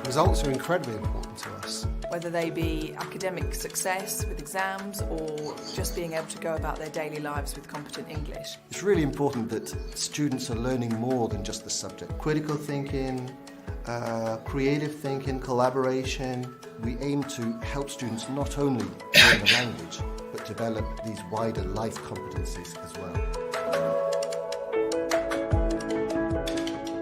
Results are incredibly important to us. Whether they be academic success with exams or just being able to go about their daily lives with competent English. It's really important that students are learning more than just the subject. Critical thinking, creative thinking, collaboration. We aim to help students not only learn the language, but develop these wider life competencies as well.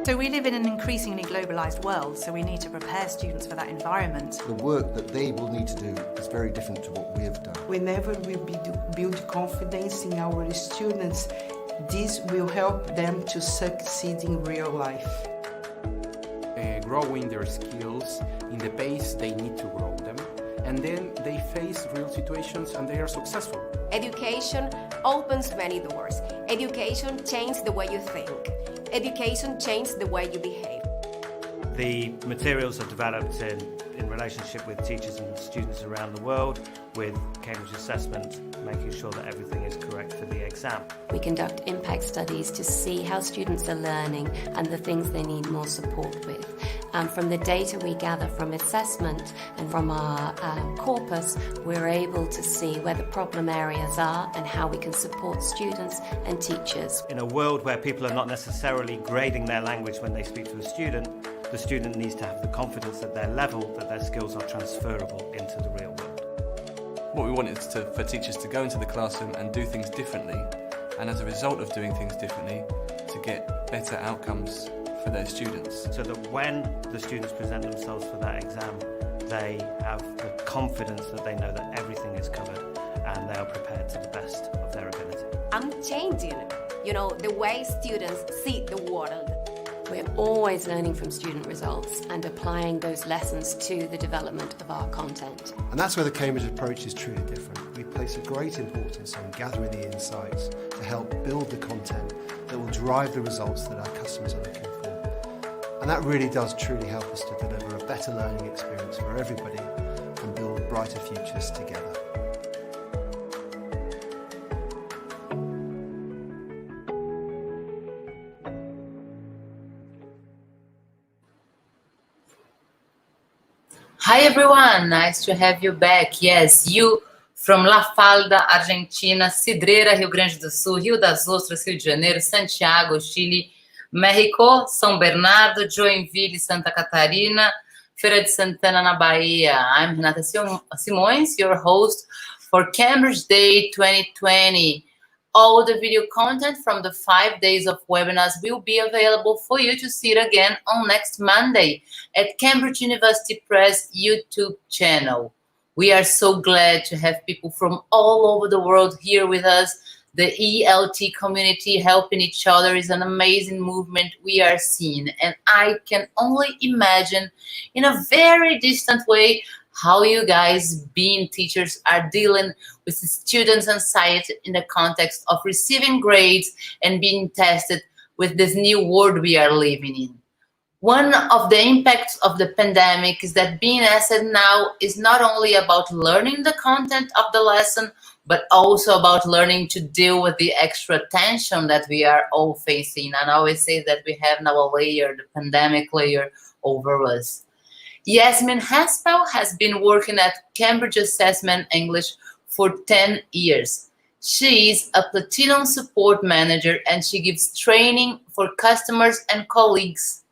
So we live in an increasingly globalised world, so we need to prepare students for that environment. The work that they will need to do is very different to what we have done. Whenever we build confidence in our students, this will help them to succeed in real life. Growing their skills in the pace they need to grow them, and then they face real situations and they are successful. Education opens many doors. Education changes the way you think. Education changes the way you behave. The materials are developed in relationship with teachers and students around the world, with Cambridge Assessment, making sure that everything is correct for the exam. We conduct impact studies to see how students are learning and the things they need more support with. From the data we gather from assessment and from our corpus, we're able to see where the problem areas are and how we can support students and teachers. In a world where people are not necessarily grading their language when they speak to the student needs to have the confidence at their level that their skills are transferable into the real world. What we want is for teachers to go into the classroom and do things differently, and as a result of doing things differently, to get better outcomes for their students. So that when the students present themselves for that exam, they have the confidence that they know that everything is covered and they are prepared to the best of their ability. I'm changing, the way students see the world. We're always learning from student results and applying those lessons to the development of our content. And that's where the Cambridge approach is truly different. We place a great importance on gathering the insights to help build the content that will drive the results that our customers are looking for. And that really does truly help us to deliver a better learning experience for everybody and build brighter futures together. Hi everyone, nice to have you back. Yes, you from La Falda, Argentina, Cidreira, Rio Grande do Sul, Rio das Ostras, Rio de Janeiro, Santiago, Chile, México, São Bernardo, Joinville, Santa Catarina, Feira de Santana, na Bahia. I'm Renata Simões, your host for Cambridge Day 2020. All the video content from the 5 days of webinars will be available for you to see it again on next Monday at Cambridge University Press YouTube channel. We are so glad to have people from all over the world here with us. The ELT community helping each other is an amazing movement we are seeing. And I can only imagine in a very distant way how you guys, being teachers, are dealing with students' anxiety in the context of receiving grades and being tested with this new world we are living in. One of the impacts of the pandemic is that being asked now is not only about learning the content of the lesson, but also about learning to deal with the extra tension that we are all facing. And I always say that we have now a layer, the pandemic layer, over us. Yasmin Hanspall has been working at Cambridge Assessment English for 10 years. She is a Platinum Support Manager and she gives training for customers and colleagues.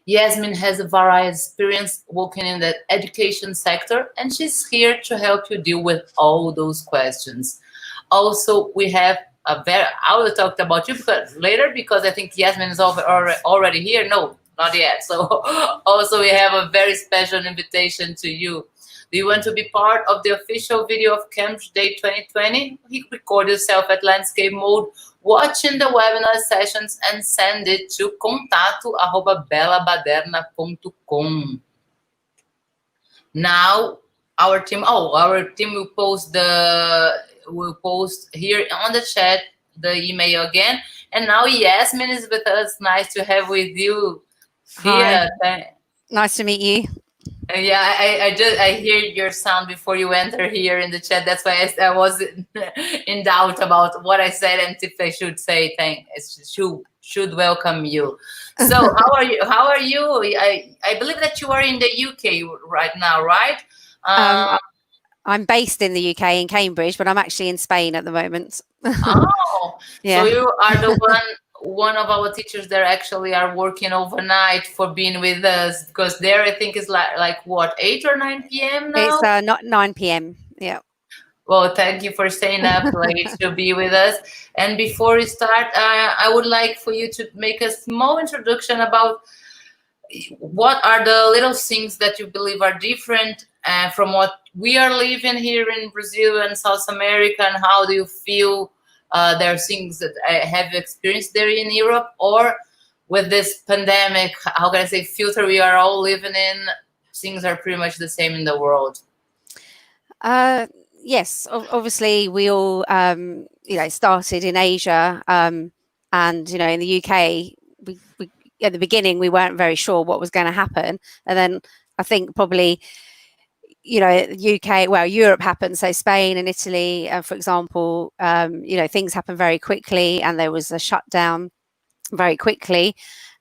Yasmin has a varied experience working in the education sector and she's here to help you deal with all those questions. Also, we have I will talk about you later because I think Yasmin is already here. No, not yet. So also we have a very special invitation to you. Do you want to be part of the official video of Cambridge Day 2020? Record yourself at landscape mode, watching the webinar sessions and send it to contato@belabaderna.com. Now our team will post here on the chat the email again. And now Yasmin is with us. Nice to have with you. Hi. Nice to meet you. Yeah, I hear your sound before you enter here in the chat. That's why I was in doubt about what I said and if I should say should welcome you. So how are you? How are you? I believe that you are in the UK right now, right? I'm based in the UK in Cambridge, but I'm actually in Spain at the moment. Oh, yeah. So you are the one of our teachers that actually are working overnight for being with us, because there I think is like what, 8 or 9 p.m. now? It's not 9 p.m. Yeah. Well, thank you for staying up late to be with us. And before we start, I would like for you to make a small introduction about what are the little things that you believe are different from what we are living here in Brazil and South America, and how do you feel there are things that I have experienced there in Europe, or with this pandemic, how can I say, filter we are all living in, things are pretty much the same in the world? Yes, obviously we all, started in Asia, and, in the UK, we at the beginning, we weren't very sure what was going to happen. And then I think probably, Europe happened. So Spain and Italy, for example, things happened very quickly and there was a shutdown very quickly.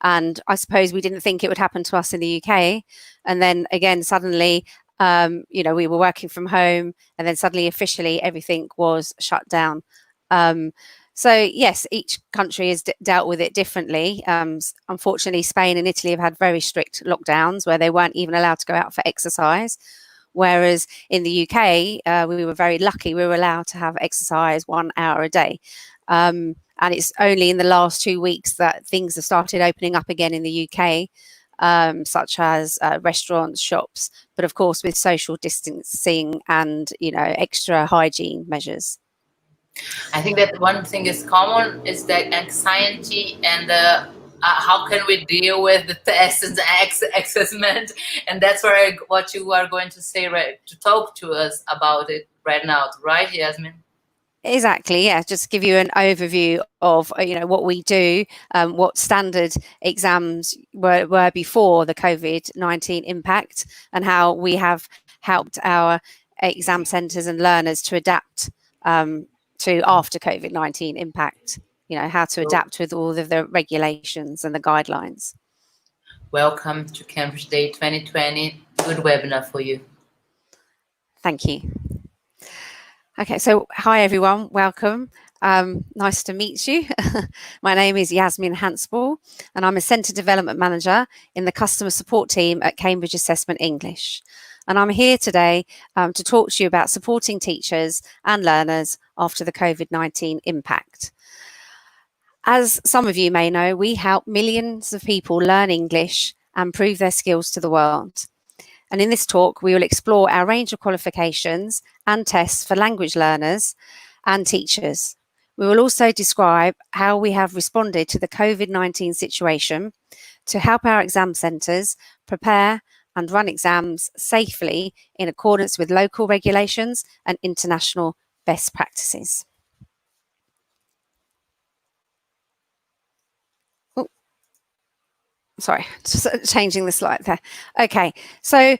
And I suppose we didn't think it would happen to us in the UK. And then again, suddenly, we were working from home and then suddenly officially everything was shut down. So yes, each country has dealt with it differently. Unfortunately, Spain and Italy have had very strict lockdowns where they weren't even allowed to go out for exercise, Whereas in the UK, we were very lucky. We were allowed to have exercise 1 hour a day. And it's only in the last 2 weeks that things have started opening up again in the UK, such as restaurants, shops, but of course with social distancing and, you know, extra hygiene measures. I think that one thing is common is that anxiety and how can we deal with the test and the assessment, and that's what you are going to say, right? To talk to us about it right now, right, Yasmin? Exactly, yeah. Just give you an overview of, you know, what we do, what standard exams were before the COVID-19 impact, and how we have helped our exam centres and learners to adapt to after COVID-19 impact. You know, how to adapt with all of the regulations and the guidelines. Welcome to Cambridge Day 2020. Good webinar for you. Thank you. Okay, so hi everyone, welcome. Nice to meet you. My name is Yasmin Hanspall, and I'm a Centre Development Manager in the Customer Support Team at Cambridge Assessment English. And I'm here today to talk to you about supporting teachers and learners after the COVID-19 impact. As some of you may know, we help millions of people learn English and prove their skills to the world. And in this talk, we will explore our range of qualifications and tests for language learners and teachers. We will also describe how we have responded to the COVID-19 situation to help our exam centres prepare and run exams safely in accordance with local regulations and international best practices. Sorry, just changing the slide there. Okay, so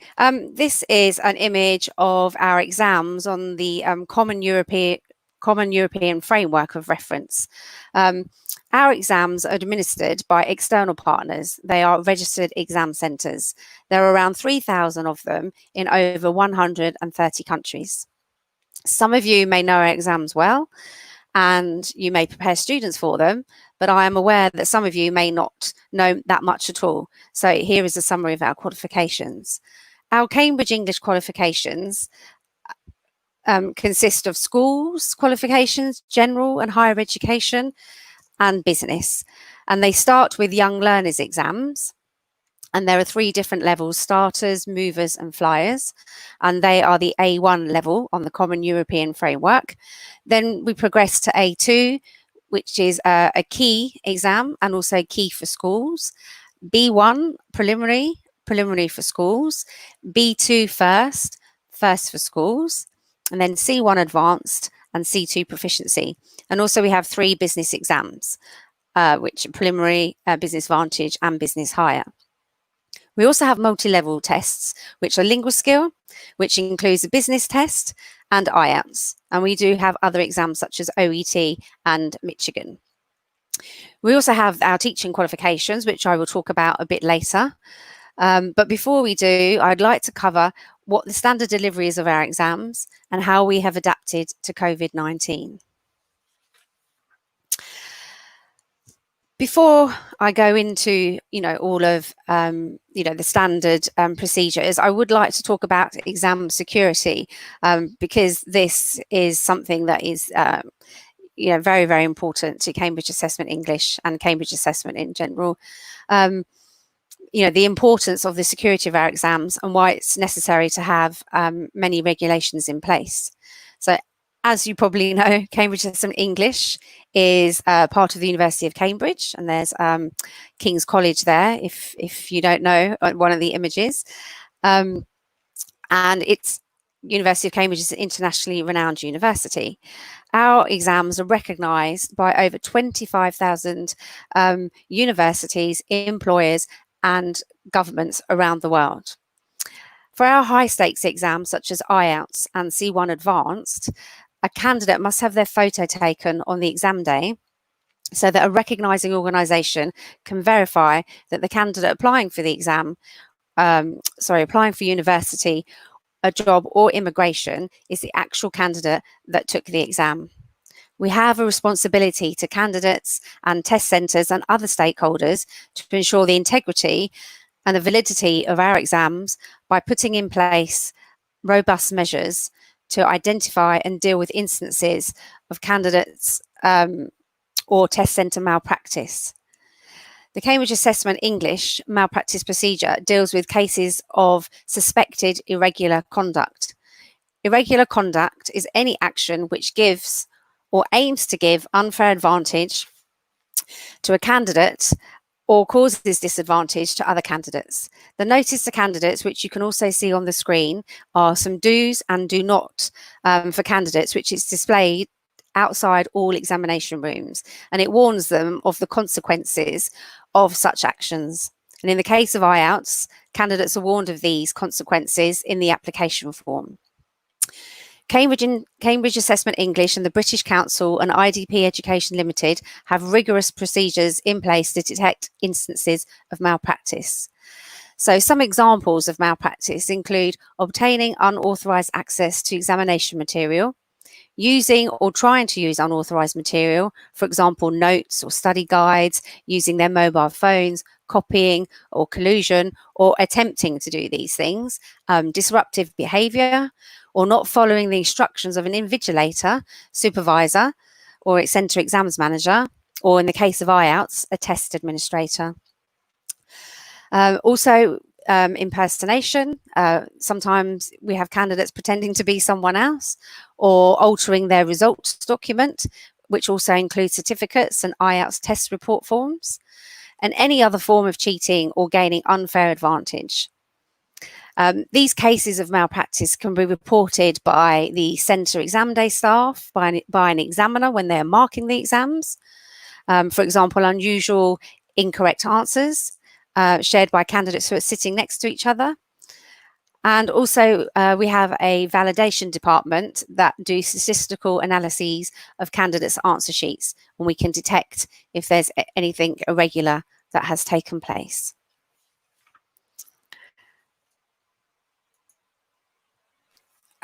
this is an image of our exams on the Common European Framework of Reference. Our exams are administered by external partners. They are registered exam centres. There are around 3,000 of them in over 130 countries. Some of you may know our exams well, and you may prepare students for them, but I am aware that some of you may not know that much at all. So here is a summary of our qualifications. Our Cambridge English qualifications consist of schools qualifications, general and higher education, and business. And they start with young learners exams. And there are 3 different levels: starters, movers and flyers. And they are the A1 level on the Common European Framework. Then we progress to A2, which is a key exam and also key for schools. B1, preliminary for schools. B2, first for schools. And then C1 advanced and C2 proficiency. And also we have 3 business exams, which are preliminary, business vantage and business higher. We also have multi-level tests, which are lingual skill, which includes a business test and IELTS. And we do have other exams such as OET and Michigan. We also have our teaching qualifications, which I will talk about a bit later. But before we do, I'd like to cover what the standard delivery is of our exams and how we have adapted to COVID-19. Before I go into, all of, the standard procedures, I would like to talk about exam security, because this is something that is, very, very important to Cambridge Assessment English and Cambridge Assessment in general. The importance of the security of our exams and why it's necessary to have many regulations in place. So, as you probably know, Cambridge Assessment English is part of the University of Cambridge, and there's King's College there, if you don't know one of the images. And it's University of Cambridge is an internationally renowned university. Our exams are recognised by over 25,000 universities, employers and governments around the world. For our high stakes exams such as IELTS and C1 Advanced, a candidate must have their photo taken on the exam day so that a recognising organisation can verify that the candidate applying for the exam, applying for university, a job or immigration is the actual candidate that took the exam. We have a responsibility to candidates and test centres and other stakeholders to ensure the integrity and the validity of our exams by putting in place robust measures to identify and deal with instances of candidates or test centre malpractice. The Cambridge Assessment English malpractice procedure deals with cases of suspected irregular conduct. Irregular conduct is any action which gives or aims to give unfair advantage to a candidate or causes disadvantage to other candidates. The notice to candidates, which you can also see on the screen, are some do's and do not for candidates, which is displayed outside all examination rooms, and it warns them of the consequences of such actions. And in the case of IELTS, candidates are warned of these consequences in the application form. Cambridge Assessment English and the British Council and IDP Education Limited have rigorous procedures in place to detect instances of malpractice. So some examples of malpractice include obtaining unauthorised access to examination material, using or trying to use unauthorised material, for example, notes or study guides, using their mobile phones, copying or collusion, or attempting to do these things, disruptive behaviour, or not following the instructions of an invigilator, supervisor, or centre exams manager, or in the case of IELTS, a test administrator. Also, impersonation. Sometimes we have candidates pretending to be someone else or altering their results document, which also includes certificates and IELTS test report forms, and any other form of cheating or gaining unfair advantage. These cases of malpractice can be reported by the centre exam day staff, by an examiner when they're marking the exams. For example, unusual incorrect answers shared by candidates who are sitting next to each other. And also we have a validation department that do statistical analyses of candidates' answer sheets, and we can detect if there's anything irregular that has taken place.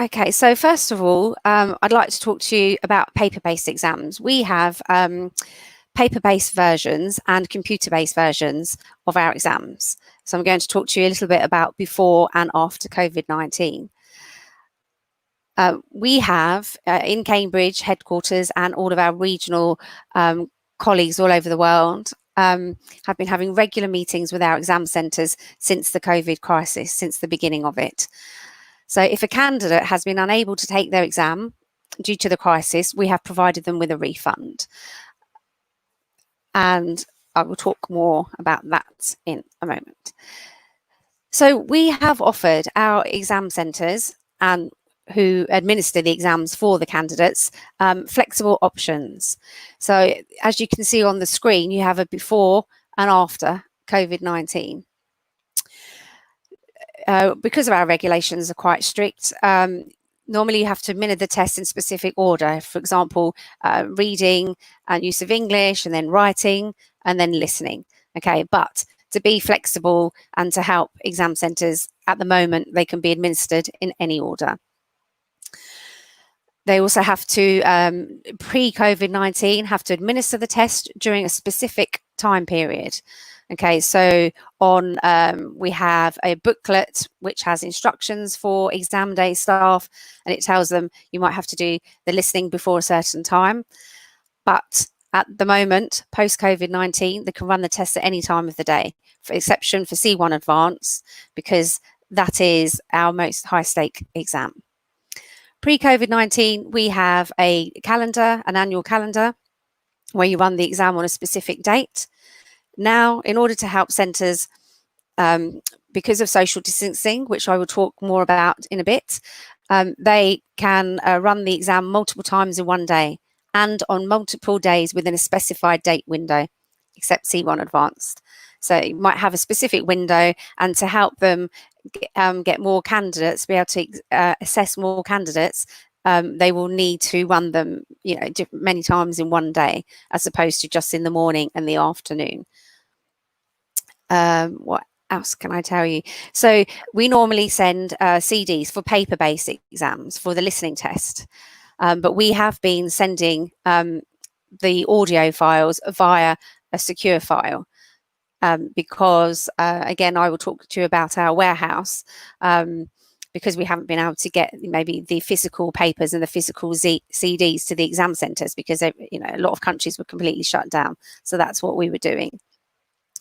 Okay, so first of all, I'd like to talk to you about paper-based exams. We have paper-based versions and computer-based versions of our exams. So I'm going to talk to you a little bit about before and after COVID-19. We have in Cambridge headquarters and all of our regional colleagues all over the world have been having regular meetings with our exam centres since the COVID crisis, since the beginning of it. So if a candidate has been unable to take their exam due to the crisis, we have provided them with a refund. And I will talk more about that in a moment. So we have offered our exam centres and who administer the exams for the candidates flexible options. So as you can see on the screen, you have a before and after COVID-19. Because of our regulations are quite strict, normally you have to administer the test in specific order. For example, reading and use of English, and then writing, and then listening. Okay, but to be flexible and to help exam centres at the moment, they can be administered in any order. They also have to, pre-COVID-19, have to administer the test during a specific time period. Okay, so on we have a booklet which has instructions for exam day staff, and it tells them you might have to do the listening before a certain time. But at the moment, post-COVID-19, they can run the test at any time of the day, for exception for C1 Advanced, because that is our most high-stake exam. Pre-COVID-19, we have a calendar, an annual calendar, where you run the exam on a specific date. Now, in order to help centres, because of social distancing, which I will talk more about in a bit, they can run the exam multiple times in one day and on multiple days within a specified date window, except C1 Advanced. So you might have a specific window, and to help them get more candidates, be able to assess more candidates, they will need to run them, you know, many times in one day, as opposed to just in the morning and the afternoon. What else can I tell you? So we normally send CDs for paper-based exams for the listening test, but we have been sending the audio files via a secure file. Because, again, I will talk to you about our warehouse. because we haven't been able to get maybe the physical papers and the physical CDs to the exam centres, because a lot of countries were completely shut down. So that's what we were doing.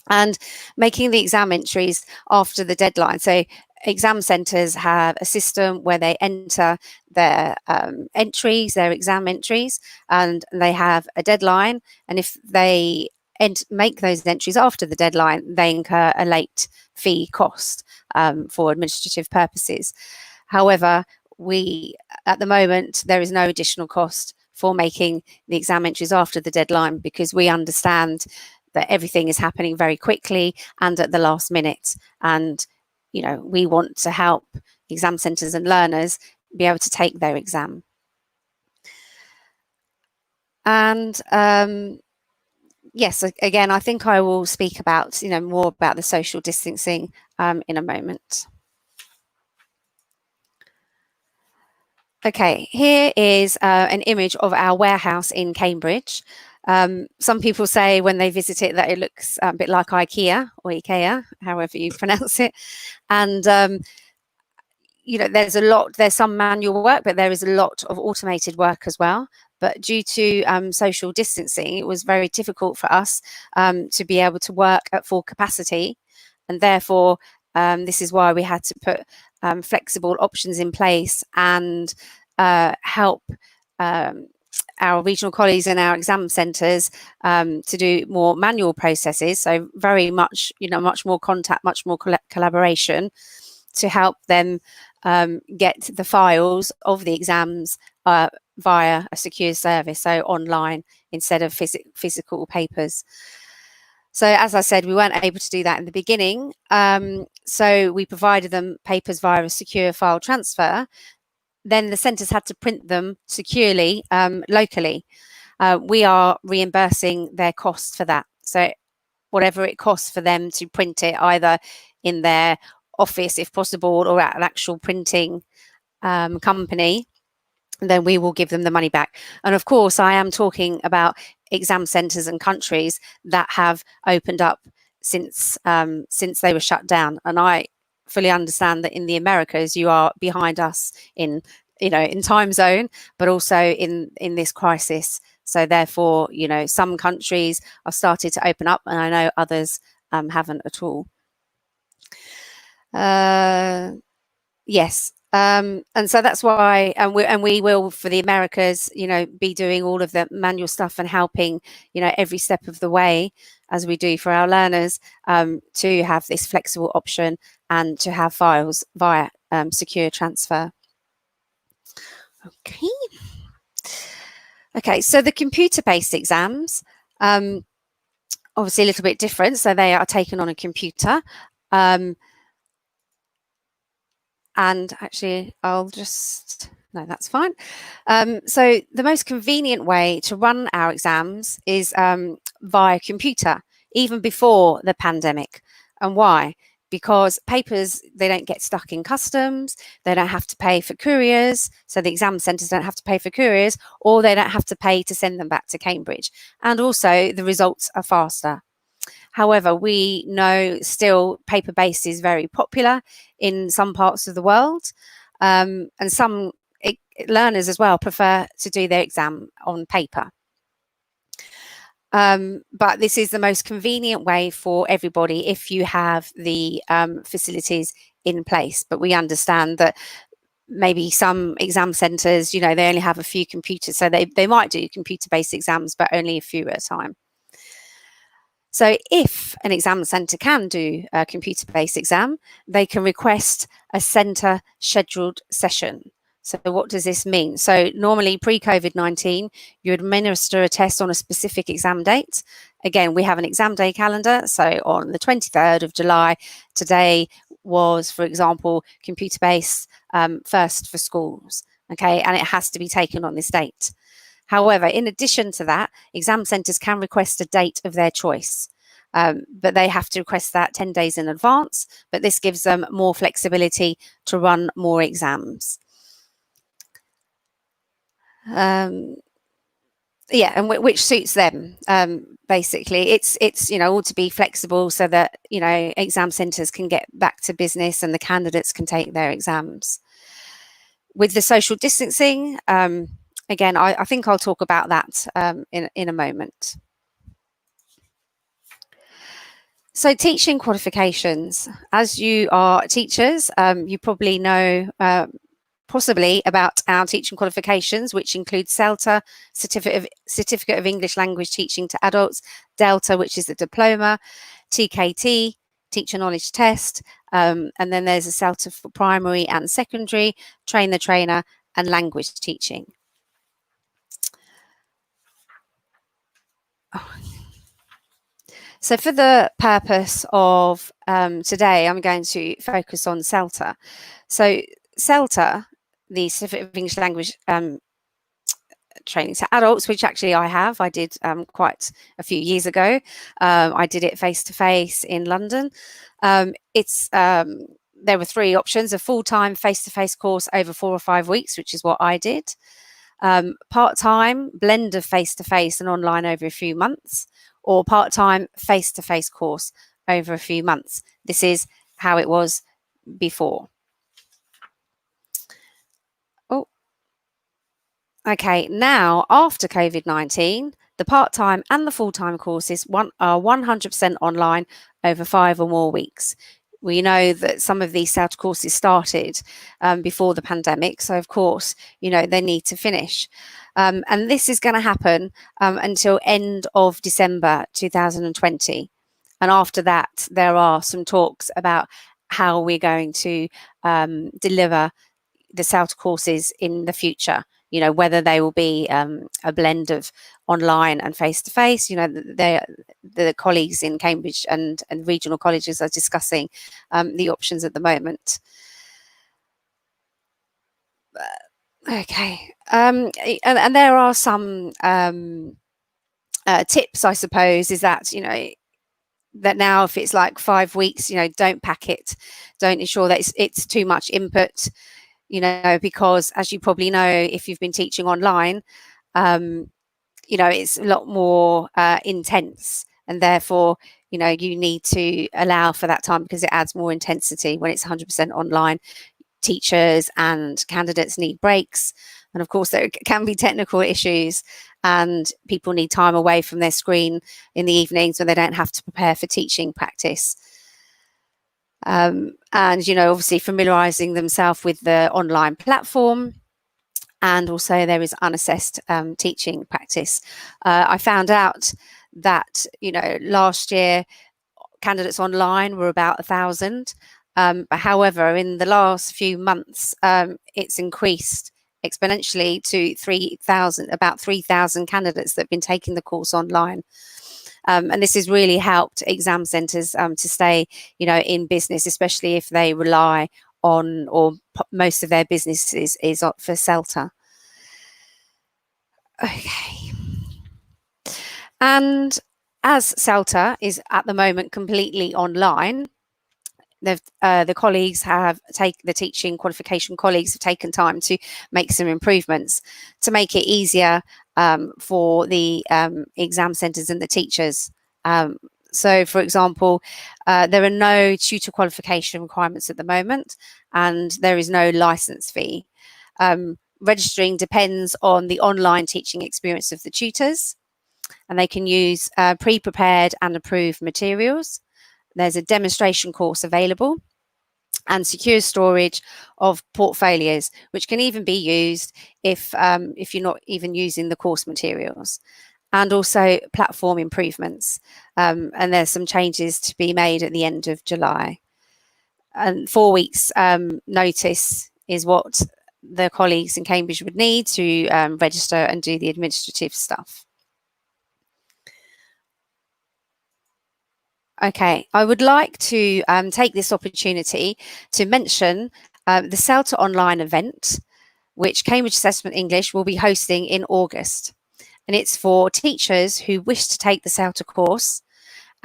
And making the exam entries after the deadline. So exam centres have a system where they enter their entries, their exam entries, and they have a deadline. And if they make those entries after the deadline, they incur a late fee cost for administrative purposes. However, at the moment, there is no additional cost for making the exam entries after the deadline, because we understand that everything is happening very quickly and at the last minute. And, we want to help exam centres and learners be able to take their exam. And yes, again, I think I will speak about, more about the social distancing in a moment. Okay, here is an image of our warehouse in Cambridge. Some people say when they visit it that it looks a bit like IKEA or IKEA, however you pronounce it. And, there's some manual work, but there is a lot of automated work as well. But due to social distancing, it was very difficult for us to be able to work at full capacity. And therefore, this is why we had to put flexible options in place and help our regional colleagues and our exam centres to do more manual processes. So very much, much more contact, much more collaboration to help them get the files of the exams via a secure service, so online instead of physical papers. So as I said, we weren't able to do that in the beginning. So we provided them papers via a secure file transfer. Then the centres had to print them securely locally. We are reimbursing their costs for that. So whatever it costs for them to print it, either in their office if possible or at an actual printing company, then we will give them the money back. And of course, I am talking about exam centres and countries that have opened up since they were shut down. And I fully understand that in the Americas, you are behind us in time zone, but also in this crisis. So therefore, some countries have started to open up, and I know others haven't at all. Yes. And so that's why, and we will, for the Americas, be doing all of the manual stuff and helping, every step of the way, as we do for our learners, to have this flexible option and to have files via secure transfer. Okay, so the computer-based exams, obviously a little bit different. So they are taken on a computer. And actually, no, that's fine. So the most convenient way to run our exams is via computer, even before the pandemic. And why? Because papers, they don't get stuck in customs, they don't have to pay for couriers, so the exam centres don't have to pay for couriers, or they don't have to pay to send them back to Cambridge. And also the results are faster. However, we know still paper-based is very popular in some parts of the world, and some learners as well prefer to do their exam on paper. But this is the most convenient way for everybody if you have the facilities in place. But we understand that maybe some exam centres, they only have a few computers, so they might do computer-based exams, but only a few at a time. So if an exam centre can do a computer-based exam, they can request a centre scheduled session. So what does this mean? So normally pre-COVID-19, you administer a test on a specific exam date. Again, we have an exam day calendar. So on the 23rd of July, today was, for example, computer-based first for schools. Okay, and it has to be taken on this date. However, in addition to that, exam centres can request a date of their choice, but they have to request that 10 days in advance, but this gives them more flexibility to run more exams. And which suits them. Basically, it's all to be flexible so that exam centres can get back to business and the candidates can take their exams. With the social distancing, again, I think I'll talk about that in a moment. So teaching qualifications. As you are teachers, you probably know possibly about our teaching qualifications, which include CELTA, Certificate of English Language Teaching to Adults, DELTA, which is the diploma, TKT, Teacher Knowledge Test, and then there's a CELTA for primary and secondary, Train the Trainer, and language teaching. So for the purpose of today, I'm going to focus on CELTA. So CELTA, the Certificate of English Language Training to Adults, which actually I did quite a few years ago. I did it face-to-face in London. There were 3 options: a full-time face-to-face course over 4 or 5 weeks, which is what I did. Part-time, blend of face-to-face and online over a few months, or part-time face-to-face course over a few months. This is how it was before. Oh, okay. Now, after COVID-19, the part-time and the full-time courses are 100% online over 5 or more weeks. We know that some of these CELTA courses started before the pandemic, so of course, you know, they need to finish. And this is going to happen until end of December 2020. And after that, there are some talks about how we're going to deliver the CELTA courses in the future. You know, whether they will be a blend of online and face-to-face. You know, the colleagues in Cambridge and regional colleges are discussing the options at the moment. Okay, and there are some tips, I suppose, is that, you know, that now if it's like 5 weeks, you know, don't pack it, don't ensure that it's too much input. You know, because as you probably know, if you've been teaching online, you know, it's a lot more intense, and therefore, you know, you need to allow for that time because it adds more intensity when it's 100% online. Teachers and candidates need breaks, and of course there can be technical issues, and people need time away from their screen in the evenings when they don't have to prepare for teaching practice. And, you know, obviously familiarising themselves with the online platform. And also there is unassessed teaching practice. I found out that, you know, last year candidates online were about 1,000. However, in the last few months, it's increased exponentially to 3,000, about 3,000 candidates that have been taking the course online. And this has really helped exam centres to stay, you know, in business, especially if they rely on, or most of their business is for CELTA. Okay. And as CELTA is at the moment completely online, the colleagues the teaching qualification colleagues have taken time to make some improvements to make it easier for the exam centres and the teachers. So, for example, there are no tutor qualification requirements at the moment, and there is no licence fee. Registering depends on the online teaching experience of the tutors, and they can use pre-prepared and approved materials. There's a demonstration course available, and secure storage of portfolios, which can even be used if you're not even using the course materials. And also platform improvements. And there's some changes to be made at the end of July. And 4 weeks notice is what the colleagues in Cambridge would need to register and do the administrative stuff. Okay, I would like to take this opportunity to mention the CELTA online event, which Cambridge Assessment English will be hosting in August. And it's for teachers who wish to take the CELTA course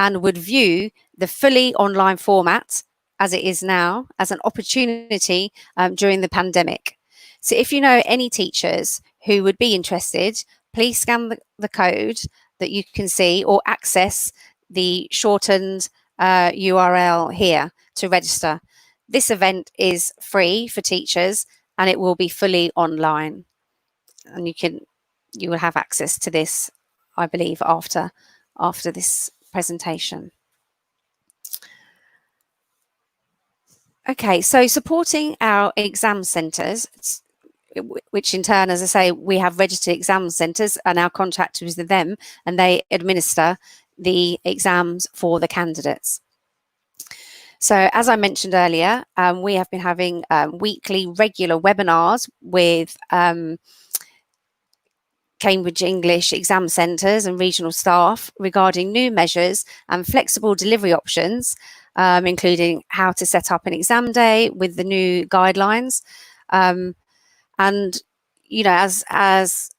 and would view the fully online format as it is now as an opportunity during the pandemic. So if you know any teachers who would be interested, please scan the code that you can see or access the shortened URL here to register. This event is free for teachers and it will be fully online. And you will have access to this, I believe, after this presentation. Okay, so supporting our exam centres, which in turn, as I say, we have registered exam centres and our contract is with them, and they administer the exams for the candidates. So as I mentioned earlier, we have been having weekly regular webinars with Cambridge English exam centres and regional staff regarding new measures and flexible delivery options, including how to set up an exam day with the new guidelines. And, you know, as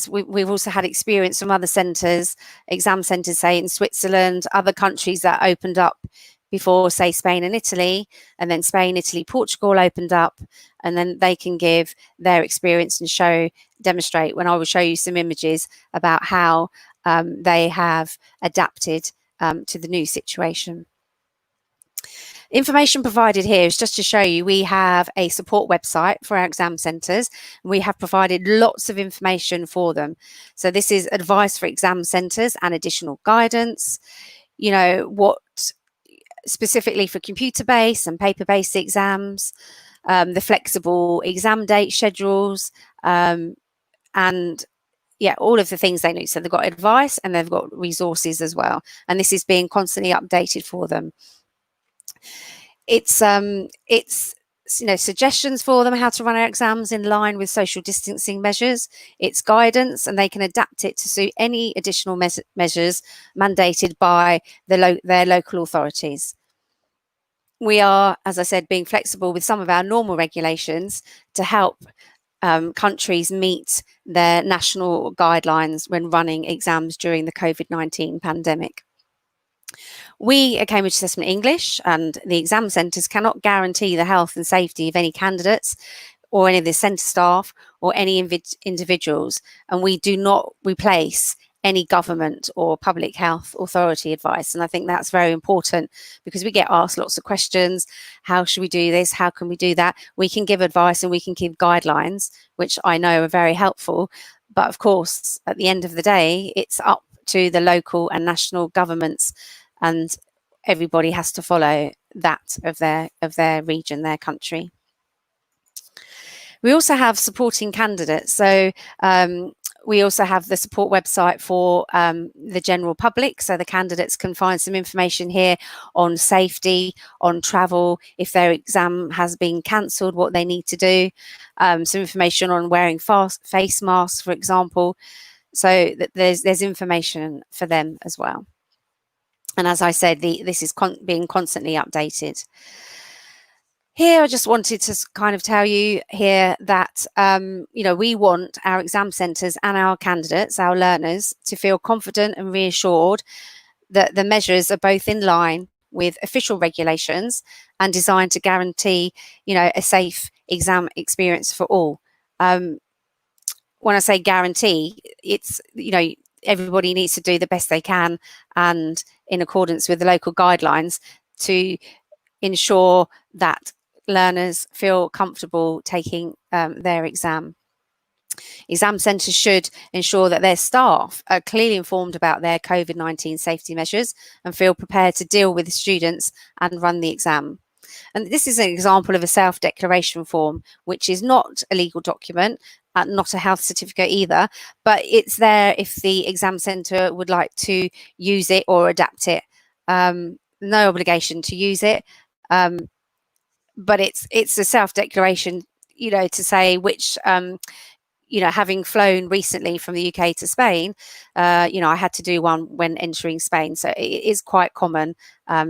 we've also had experience from other centres, exam centres, say in Switzerland, other countries that opened up before, say Spain and Italy, and then Spain, Italy, Portugal opened up, and then they can give their experience and demonstrate, when I will show you some images about how they have adapted to the new situation. Information provided here is just to show you we have a support website for our exam centres. We have provided lots of information for them. So this is advice for exam centres and additional guidance, you know, what specifically for computer-based and paper-based exams, the flexible exam date schedules, and yeah, all of the things they need. So they've got advice and they've got resources as well. And this is being constantly updated for them. It's you know, suggestions for them how to run our exams in line with social distancing measures. It's guidance, and they can adapt it to suit any additional measures mandated by their local authorities. We are, as I said, being flexible with some of our normal regulations to help countries meet their national guidelines when running exams during the COVID-19 pandemic. We at Cambridge Assessment English and the exam centres cannot guarantee the health and safety of any candidates or any of the centre staff or any individuals, and we do not replace any government or public health authority advice. And I think that's very important, because we get asked lots of questions. How should we do this? How can we do that? We can give advice and we can give guidelines, which I know are very helpful. But of course, at the end of the day, it's up to the local and national governments, and everybody has to follow that of their region, their country. We also have supporting candidates. So we also have the support website for the general public. So the candidates can find some information here on safety, on travel, if their exam has been cancelled, what they need to do, some information on wearing face masks, for example. So there's information for them as well. And as I said, this is being constantly updated. Here, I just wanted to kind of tell you here that, you know, we want our exam centres and our candidates, our learners, to feel confident and reassured that the measures are both in line with official regulations and designed to guarantee, you know, a safe exam experience for all. When I say guarantee, it's, you know, everybody needs to do the best they can and in accordance with the local guidelines to ensure that learners feel comfortable taking their exam. Exam centres should ensure that their staff are clearly informed about their COVID-19 safety measures and feel prepared to deal with the students and run the exam. And this is an example of a self-declaration form, which is not a legal document, not a health certificate either, but it's there if the exam centre would like to use it or adapt it. No obligation to use it, but it's a self-declaration, you know, to say which, you know, having flown recently from the UK to Spain, you know, I had to do one when entering Spain. So it is quite common,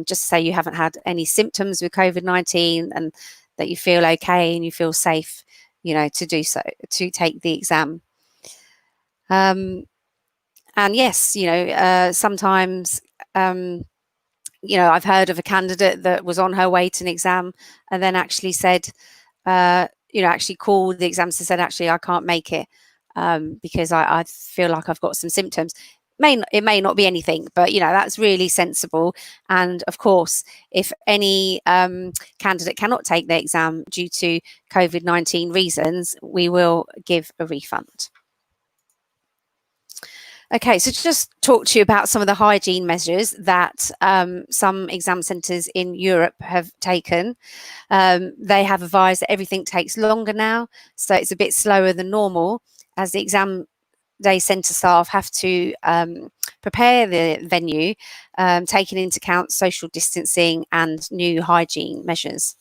just to say you haven't had any symptoms with COVID-19 and that you feel okay and you feel safe, you know, to do so, to take the exam. And yes, you know, sometimes, you know, I've heard of a candidate that was on her way to an exam and then actually said, you know, actually called the examiner and said, actually, I can't make it because I feel like I've got some symptoms. it may not be anything, but that's really sensible. And of course, if any candidate cannot take the exam due to COVID-19 reasons, we will give a refund. Okay, so to just talk to you about some of the hygiene measures that some exam centres in Europe have taken. They have advised that everything takes longer now, so it's a bit slower than normal, as the exam day centre staff have to prepare the venue, taking into account social distancing and new hygiene measures.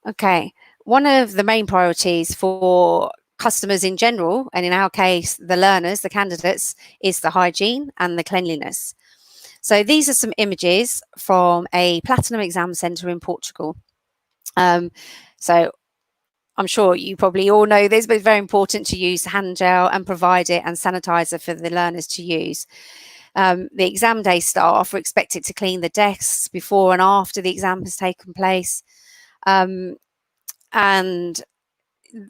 Okay, one of the main priorities for customers in general, and in our case the learners, the candidates, is the hygiene and the cleanliness. So these are some images from a platinum exam centre in Portugal. So I'm sure you probably all know this, but it's very important to use hand gel and provide it and sanitizer for the learners to use. The exam day staff are expected to clean the desks before and after the exam has taken place. And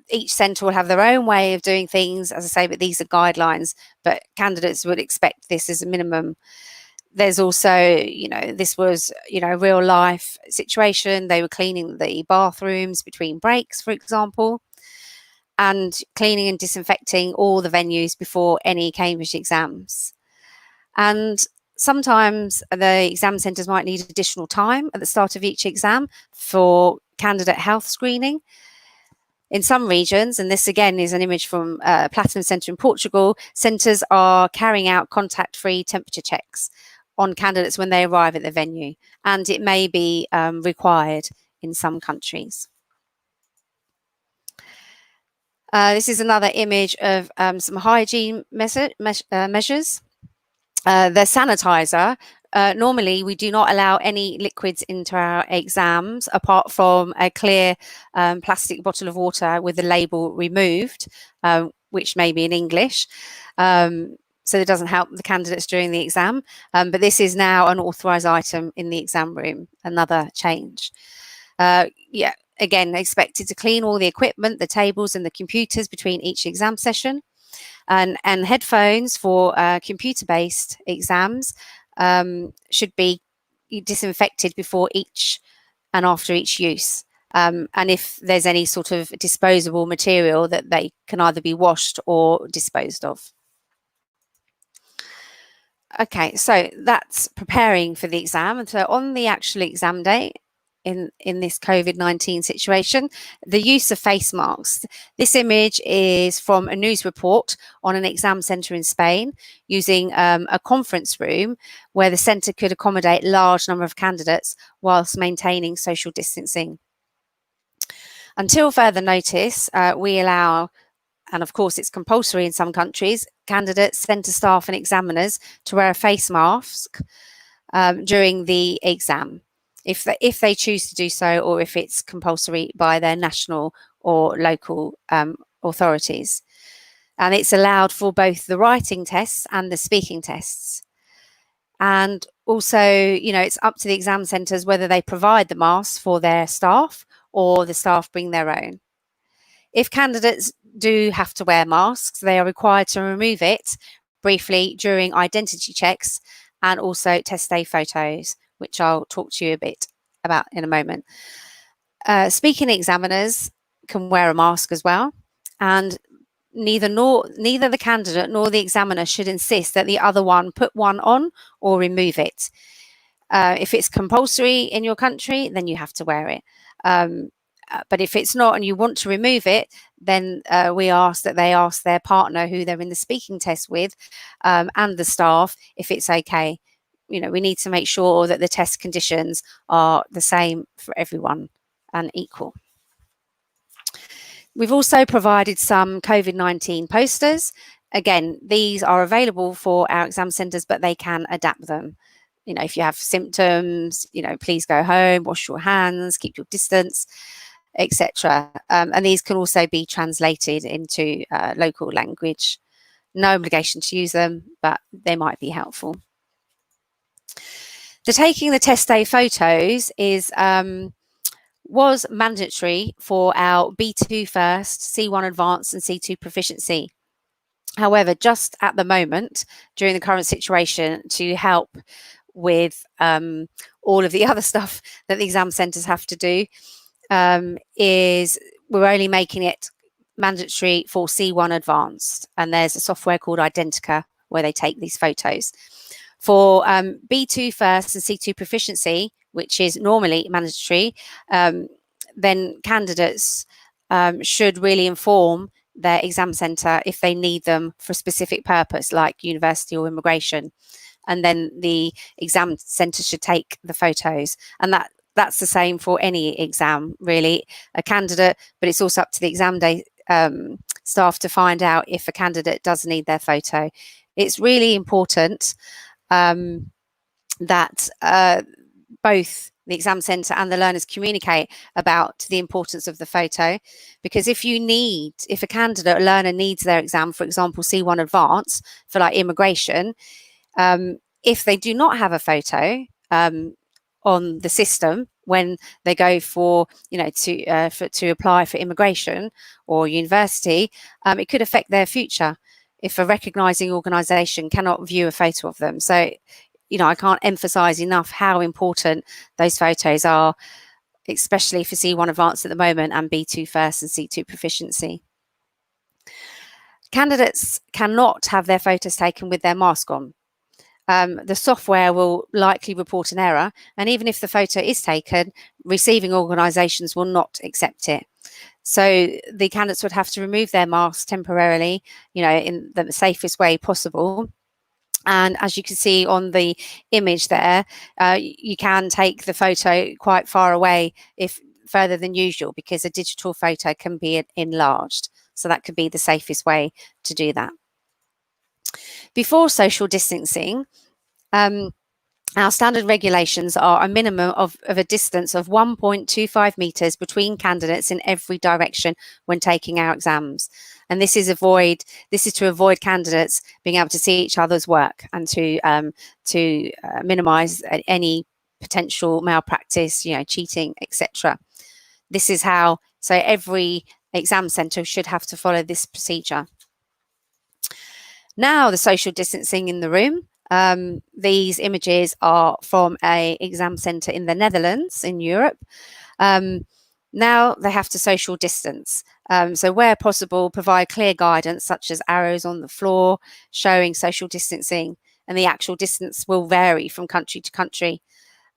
each centre will have their own way of doing things, as I say, but these are guidelines, but candidates would expect this as a minimum. There's also, this was, a real life situation. They were cleaning the bathrooms between breaks, for example, and cleaning and disinfecting all the venues before any Cambridge exams. And sometimes the exam centres might need additional time at the start of each exam for candidate health screening. In some regions, and this again is an image from Platinum Centre in Portugal, centres are carrying out contact-free temperature checks on candidates when they arrive at the venue, and it may be required in some countries. This is another image of some hygiene measures. The sanitizer, normally we do not allow any liquids into our exams apart from a clear plastic bottle of water with the label removed, which may be in English. So it doesn't help the candidates during the exam, but this is now an authorised item in the exam room, another change. Again, expected to clean all the equipment, the tables and the computers between each exam session, and headphones for computer-based exams should be disinfected before each and after each use. And if there's any sort of disposable material, that they can either be washed or disposed of. Okay, so that's preparing for the exam. And so on the actual exam day, in this COVID-19 situation, the use of face masks. This image is from a news report on an exam centre in Spain using a conference room where the centre could accommodate a large number of candidates whilst maintaining social distancing. Until further notice, we allow, and of course it's compulsory in some countries, candidates, centre staff and examiners to wear a face mask during the exam, if they choose to do so, or if it's compulsory by their national or local authorities. And it's allowed for both the writing tests and the speaking tests. And also, it's up to the exam centres whether they provide the masks for their staff or the staff bring their own. If candidates do have to wear masks, they are required to remove it briefly during identity checks and also test day photos, which I'll talk to you a bit about in a moment. Speaking examiners can wear a mask as well, and neither the candidate nor the examiner should insist that the other one put one on or remove it. If it's compulsory in your country, then you have to wear it. But if it's not and you want to remove it, then we ask that they ask their partner who they're in the speaking test with and the staff if it's okay. We need to make sure that the test conditions are the same for everyone and equal. We've also provided some COVID-19 posters. Again, these are available for our exam centres, but they can adapt them. If you have symptoms, please go home, wash your hands, keep your distance, etc. And these can also be translated into local language. No obligation to use them, but they might be helpful. The taking the test day photos was mandatory for our B2 first, C1 advanced and C2 proficiency However, just at the moment, during the current situation, to help with all of the other stuff that the exam centres have to do, is we're only making it mandatory for C1 advanced, and there's a software called Identica where they take these photos. For B2 first and C2 proficiency, which is normally mandatory, then candidates should really inform their exam centre if they need them for a specific purpose, like university or immigration, and then the exam centre should take the photos. And that's the same for any exam, really, a candidate, but it's also up to the exam day staff to find out if a candidate does need their photo. It's really important that both the exam centre and the learners communicate about the importance of the photo, because if a candidate or learner needs their exam, for example, C1 advanced for like immigration, if they do not have a photo on the system when they go for, to apply for immigration or university, it could affect their future if a recognising organisation cannot view a photo of them. So, I can't emphasise enough how important those photos are, especially for C1 advanced at the moment and B2 first and C2 proficiency. Candidates cannot have their photos taken with their mask on. The software will likely report an error, and even if the photo is taken, receiving organisations will not accept it. So the candidates would have to remove their masks temporarily, in the safest way possible. And as you can see on the image there, you can take the photo quite far away, if further than usual, because a digital photo can be enlarged. So that could be the safest way to do that. Before social distancing, our standard regulations are a minimum of a distance of 1.25 metres between candidates in every direction when taking our exams. And this is to avoid candidates being able to see each other's work and to minimise any potential malpractice, cheating, etc. This is how, so every exam centre should have to follow this procedure. Now the social distancing in the room. These images are from an exam centre in the Netherlands in Europe. Now they have to social distance. So where possible, provide clear guidance such as arrows on the floor showing social distancing, and the actual distance will vary from country to country.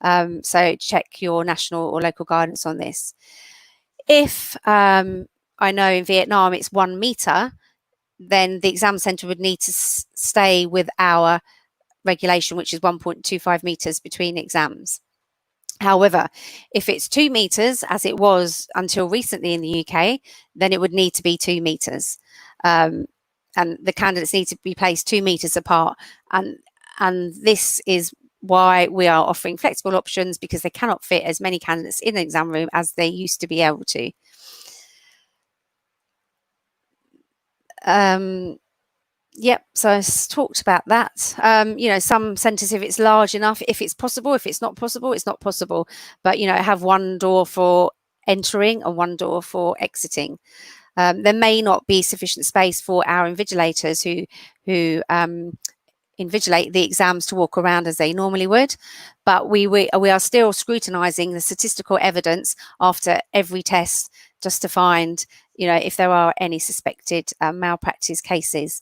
So check your national or local guidance on this. If I know in Vietnam it's 1 metre, then the exam centre would need to stay with our regulation, which is 1.25 metres between exams. However, if it's 2 metres, as it was until recently in the UK, then it would need to be 2 metres. And the candidates need to be placed 2 metres apart. And this is why we are offering flexible options, because they cannot fit as many candidates in an exam room as they used to be able to. Yep, so I talked about that. Some centres, if it's large enough, if it's possible, if it's not possible, it's not possible. But, have 1 door for entering and 1 door for exiting. There may not be sufficient space for our invigilators who invigilate the exams to walk around as they normally would. But we are still scrutinising the statistical evidence after every test, just to find, if there are any suspected malpractice cases.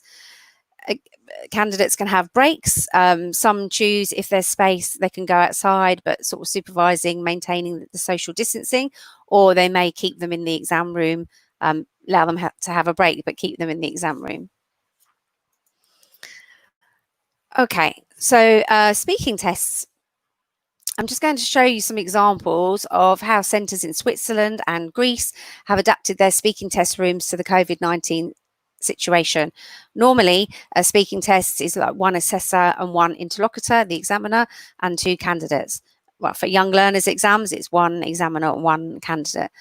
Candidates can have breaks. Some choose, if there's space, they can go outside, but sort of supervising, maintaining the social distancing, or they may keep them in the exam room, allow them to have a break, but keep them in the exam room. Okay, so speaking tests. I'm just going to show you some examples of how centres in Switzerland and Greece have adapted their speaking test rooms to the COVID-19 situation. Normally, a speaking test is like 1 assessor and 1 interlocutor, the examiner, and 2 candidates. Well, for young learners exams, it's 1 examiner and 1 candidate.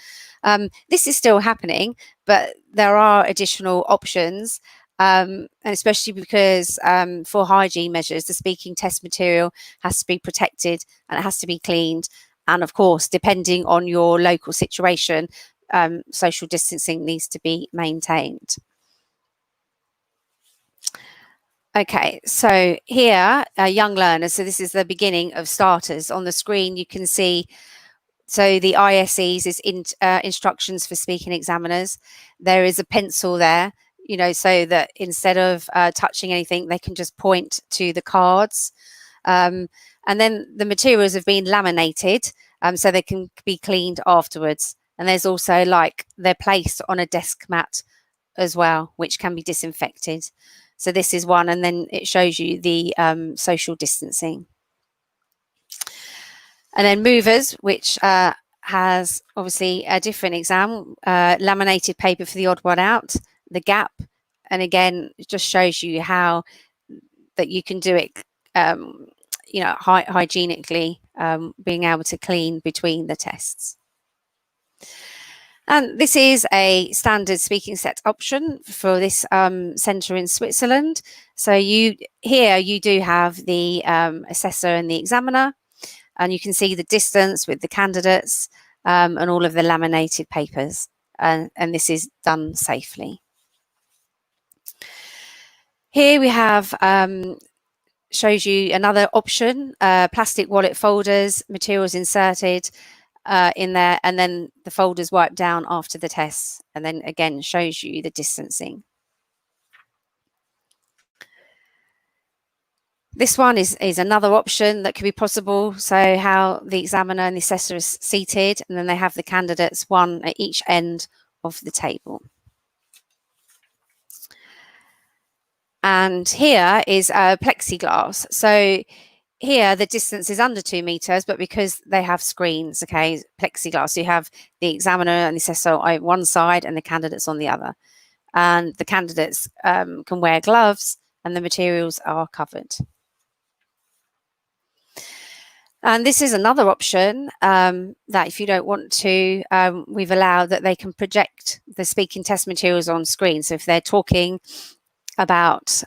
This is still happening, but there are additional options, and especially because for hygiene measures, the speaking test material has to be protected and it has to be cleaned. And of course, depending on your local situation, social distancing needs to be maintained. Okay, so here, young learners, so this is the beginning of starters. On the screen, you can see, so the ISEs is instructions for speaking examiners. There is a pencil there, you know, so that instead of touching anything, they can just point to the cards. And then the materials have been laminated, so they can be cleaned afterwards. And there's also, like, they're placed on a desk mat as well, which can be disinfected. So this is one, and then it shows you the social distancing. And then movers, which has obviously a different exam, laminated paper for the odd one out, the gap, and again, it just shows you how that you can do it, you know, hygienically, being able to clean between the tests. And this is a standard speaking set option for this centre in Switzerland. So here you do have the assessor and the examiner, and you can see the distance with the candidates and all of the laminated papers, and this is done safely. Here we have shows you another option, plastic wallet folders, materials inserted in there, and then the folders wiped down after the tests, and then again shows you the distancing. This one is another option that could be possible. So how the examiner and the assessor is seated, and then they have the candidates one at each end of the table. And here is plexiglass. So here the distance is under 2 meters, but because they have screens, okay, plexiglass, so you have the examiner and the assessor on one side and the candidates on the other. And the candidates can wear gloves and the materials are covered. And this is another option that if you don't want to, we've allowed that they can project the speaking test materials on screen. So if they're talking about,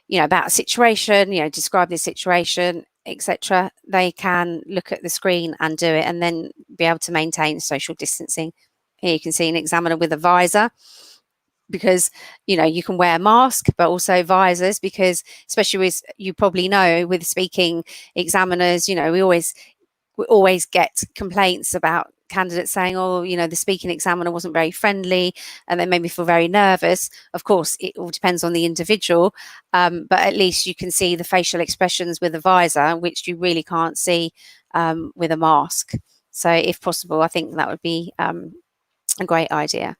you know, about a situation, you know, describe this situation, etc., they can look at the screen and do it, and then be able to maintain social distancing. Here you can see an examiner with a visor, because, you know, you can wear a mask, but also visors, because especially with, you probably know, with speaking examiners, you know, we always get complaints about candidates saying, oh, you know, the speaking examiner wasn't very friendly and they made me feel very nervous. Of course, it all depends on the individual, but at least you can see the facial expressions with a visor, which you really can't see with a mask. So if possible, I think that would be a great idea.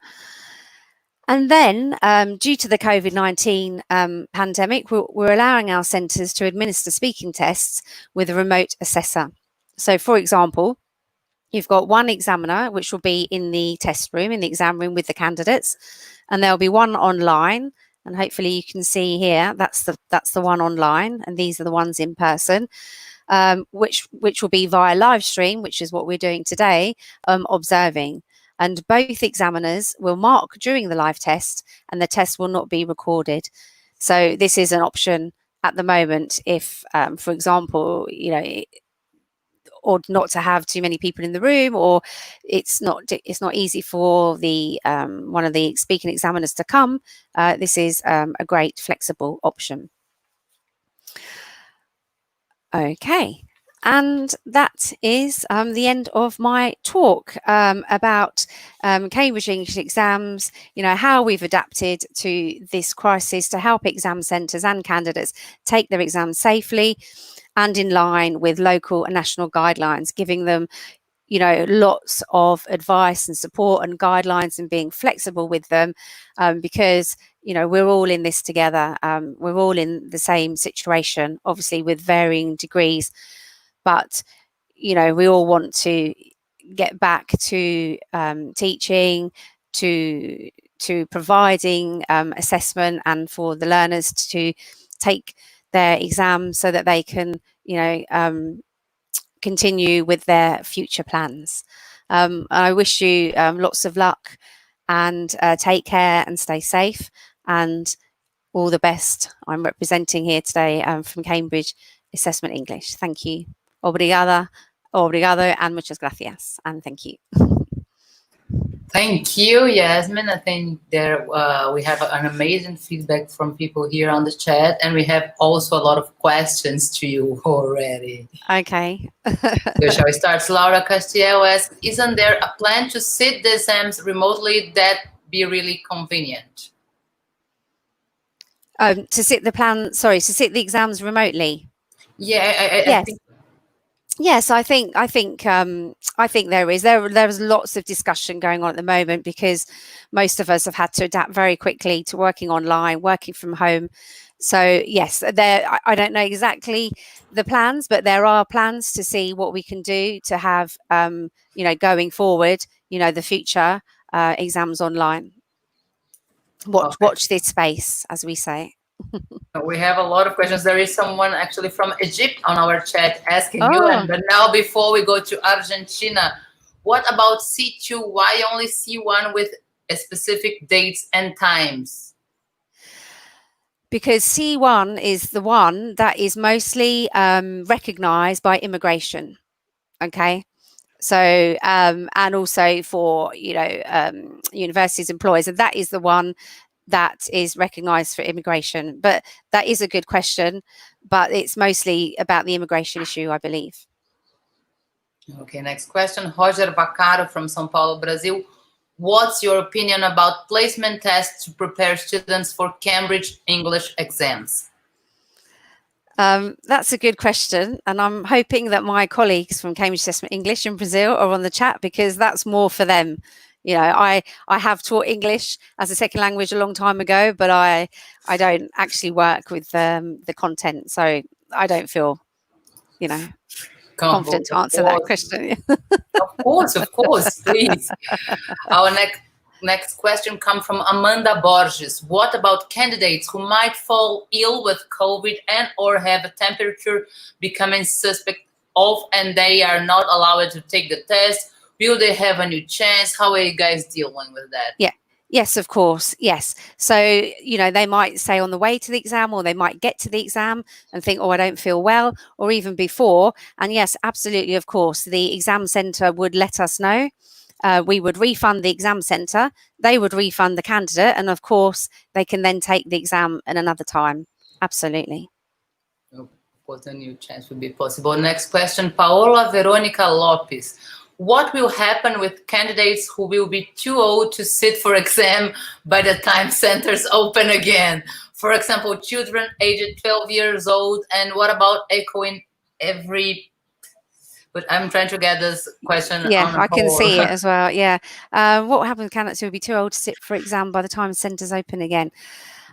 And then, due to the COVID-19 pandemic, we're allowing our centres to administer speaking tests with a remote assessor. So, for example, you've got one examiner, which will be in the test room, in the exam room with the candidates, and there'll be one online. And hopefully you can see here, that's the one online, and these are the ones in person, which will be via live stream, which is what we're doing today, observing. And both examiners will mark during the live test, and the test will not be recorded. So this is an option at the moment if, for example, you know, or not to have too many people in the room, or it's not easy for the one of the speaking examiners to come. This is a great flexible option. Okay, and that is the end of my talk about Cambridge English exams, you know, how we've adapted to this crisis to help exam centres and candidates take their exams safely and in line with local and national guidelines, giving them, you know, lots of advice and support and guidelines, and being flexible with them, because, you know, we're all in this together. We're all in the same situation, obviously with varying degrees, but, you know, we all want to get back to teaching, to providing assessment, and for the learners to take their exams so that they can, you know, continue with their future plans. I wish you lots of luck, and take care and stay safe, and all the best. I'm representing here today from Cambridge Assessment English. Thank you. Obrigada, obrigado, and muchas gracias, and thank you. Thank you, Yasmin. I think there we have an amazing feedback from people here on the chat, and we have also a lot of questions to you already. Okay. So shall we start? Laura Castiel asks, isn't there a plan to sit the exams remotely that be really convenient? To sit the exams remotely. Yeah, I Yes. think Yes, I think there is. There's lots of discussion going on at the moment because most of us have had to adapt very quickly to working online, working from home. So yes, I don't know exactly the plans, but there are plans to see what we can do to have going forward, the future exams online. Watch this space, as we say. we have a lot of questions. There is someone actually from Egypt on our chat asking you. But now, before we go to Argentina, what about C2? Why only C1 with specific dates and times? Because C1 is the one that is mostly recognized by immigration. Okay. So, and also for, universities, employers, and that is the one that is recognized for immigration. But that is a good question, but it's mostly about the immigration issue, I believe. Okay, next question. Roger Vaccaro from São Paulo, Brazil. What's your opinion about placement tests to prepare students for Cambridge English exams? That's a good question. And I'm hoping that my colleagues from Cambridge Assessment English in Brazil are on the chat, because that's more for them. I have taught English as a second language a long time ago, but I don't actually work with the content. So I don't feel, confident to answer that question. Of course, please. Our next question comes from Amanda Borges. What about candidates who might fall ill with COVID and or have a temperature becoming suspect of, and they are not allowed to take the test? Will they have a new chance? How are you guys dealing with that? Yeah. Yes, of course. Yes. So, they might say on the way to the exam, or they might get to the exam and think, oh, I don't feel well, or even before. And yes, absolutely. Of course, the exam centre would let us know. We would refund the exam centre. They would refund the candidate. And of course, they can then take the exam at another time. Absolutely. What a new chance would be possible. Next question, Paola Veronica Lopes. What will happen with candidates who will be too old to sit for exam by the time centers open again? For example, children aged 12 years old. And what about echoing every... But I'm trying to get this question. Yeah, I can see it as well. Yeah. What will happen with candidates who will be too old to sit for exam by the time centers open again?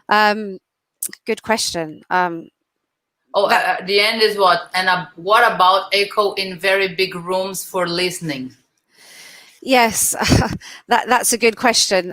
Good question. The end is what? And what about echo in very big rooms for listening? Yes, that's a good question.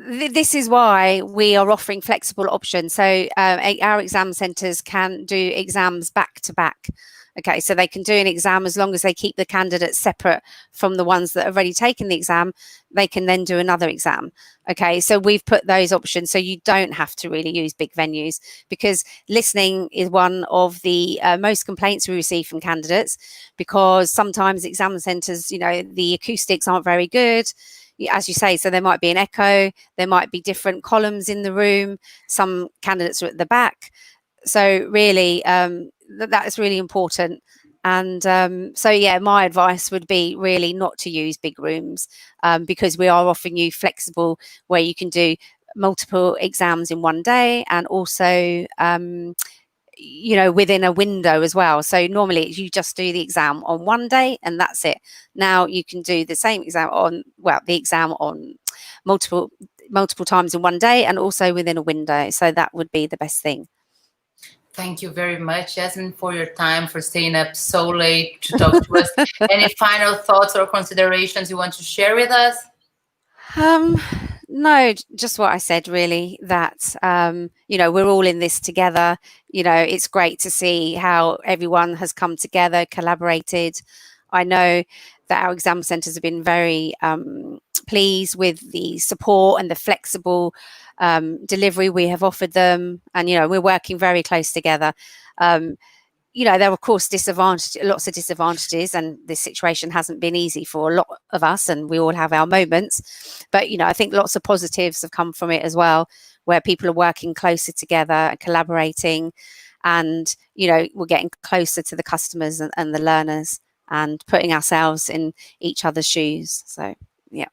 This is why we are offering flexible options. So our exam centres can do exams back to back. Okay, so they can do an exam as long as they keep the candidates separate from the ones that have already taken the exam. They can then do another exam. Okay, so we've put those options so you don't have to really use big venues, because listening is one of the most complaints we receive from candidates, because sometimes exam centres, the acoustics aren't very good, as you say. So there might be an echo, there might be different columns in the room, some candidates are at the back. So really, that is really important. And so, yeah, my advice would be really not to use big rooms, because we are offering you flexible, where you can do multiple exams in one day, and also, within a window as well. So normally you just do the exam on one day and that's it. Now you can do the same exam on multiple times in one day, and also within a window. So that would be the best thing. Thank you very much, Yasmin, for your time, for staying up so late to talk to us. Any final thoughts or considerations you want to share with us? No, just what I said, really, that, we're all in this together. It's great to see how everyone has come together, collaborated. I know that our exam centres have been very pleased with the support and the flexible delivery we have offered them. And, we're working very close together. you know, there are, of course, lots of disadvantages, and this situation hasn't been easy for a lot of us, and we all have our moments. But, you know, I think lots of positives have come from it as well, where people are working closer together and collaborating, and, you know, we're getting closer to the customers and the learners and putting ourselves in each other's shoes. So, yeah.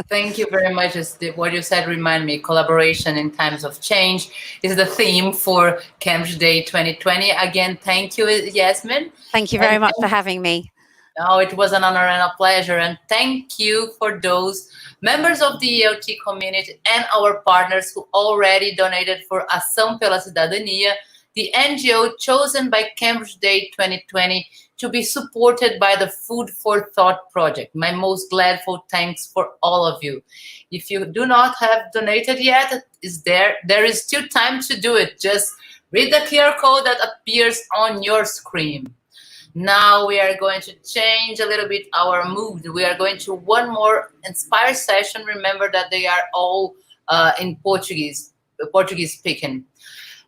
Thank you very much. What you said remind me, collaboration in times of change is the theme for Cambridge Day 2020. Again, thank you, Yasmin. Thank you very much for having me. Oh, it was an honor and a pleasure. And thank you for those members of the ELT community and our partners who already donated for Ação pela Cidadania, the NGO chosen by Cambridge Day 2020 to be supported by the Food for Thought project. My most gladful thanks for all of you. If you do not have donated yet, there is still time to do it. Just read the QR code that appears on your screen. Now we are going to change a little bit our mood. We are going to one more inspire session. Remember that they are all in Portuguese speaking.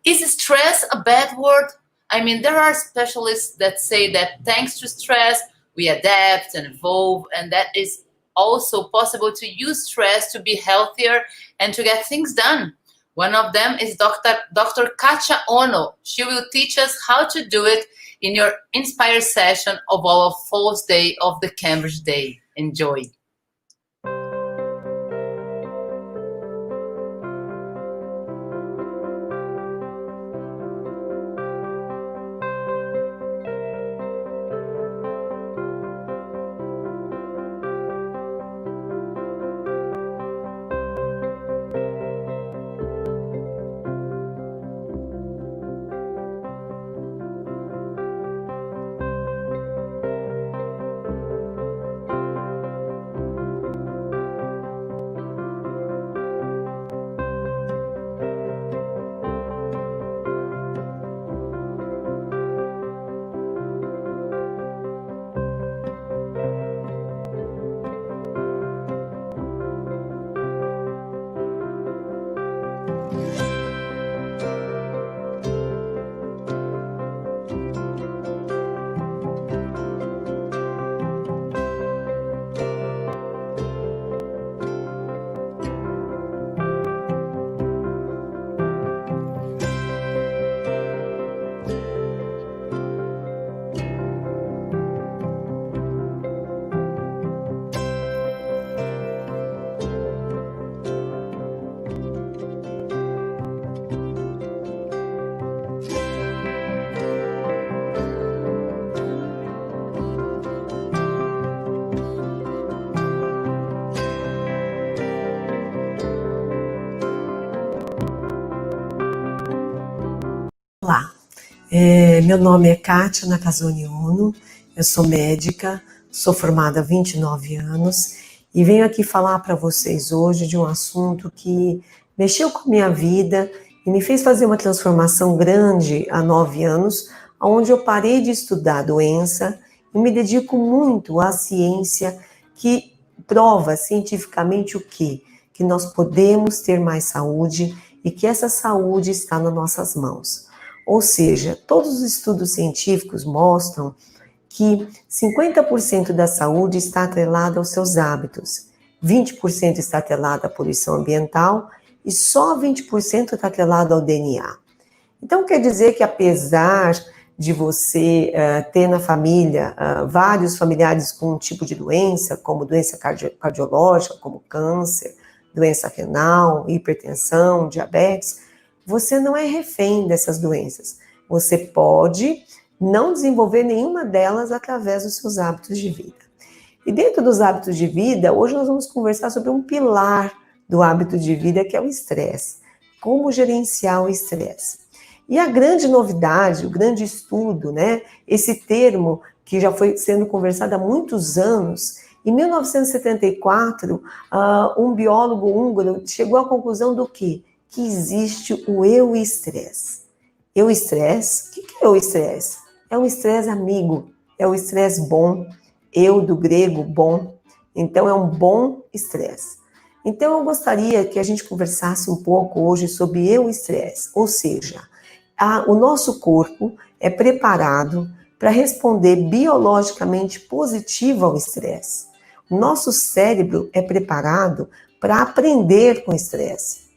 Is stress a bad word? I mean, there are specialists that say that thanks to stress, we adapt and evolve, and that is also possible to use stress to be healthier and to get things done. One of them is Dr. Katia Ono. She will teach us how to do it in your Inspire session of our fourth day of the Cambridge Day. Enjoy. Olá, meu nome é Katia Nakazone Ono, eu sou médica, sou formada há 29 anos e venho aqui falar para vocês hoje de um assunto que mexeu com a minha vida e me fez fazer uma transformação grande há 9 anos, onde eu parei de estudar a doença e me dedico muito à ciência que prova cientificamente o quê? Que nós podemos ter mais saúde e que essa saúde está nas nossas mãos. Ou seja, todos os estudos científicos mostram que 50% da saúde está atrelada aos seus hábitos, 20% está atrelada à poluição ambiental e só 20% está atrelado ao DNA. Então, quer dizer que apesar de você ter na família vários familiares com um tipo de doença, como doença cardiológica, como câncer, doença renal, hipertensão, diabetes, você não é refém dessas doenças. Você pode não desenvolver nenhuma delas através dos seus hábitos de vida. E dentro dos hábitos de vida, hoje nós vamos conversar sobre um pilar do hábito de vida, que é o estresse. Como gerenciar o estresse. E a grande novidade, o grande estudo, né? Esse termo que já foi sendo conversado há muitos anos. Em 1974, um biólogo húngaro chegou à conclusão do quê? Que existe o eu-estresse. Eu-estresse, o que é o estresse? É um estresse amigo, é o estresse bom, eu do grego bom, então é um bom estresse. Então eu gostaria que a gente conversasse um pouco hoje sobre eu-estresse, ou seja, o nosso corpo é preparado para responder biologicamente positivo ao estresse. O nosso cérebro é preparado para aprender com estresse.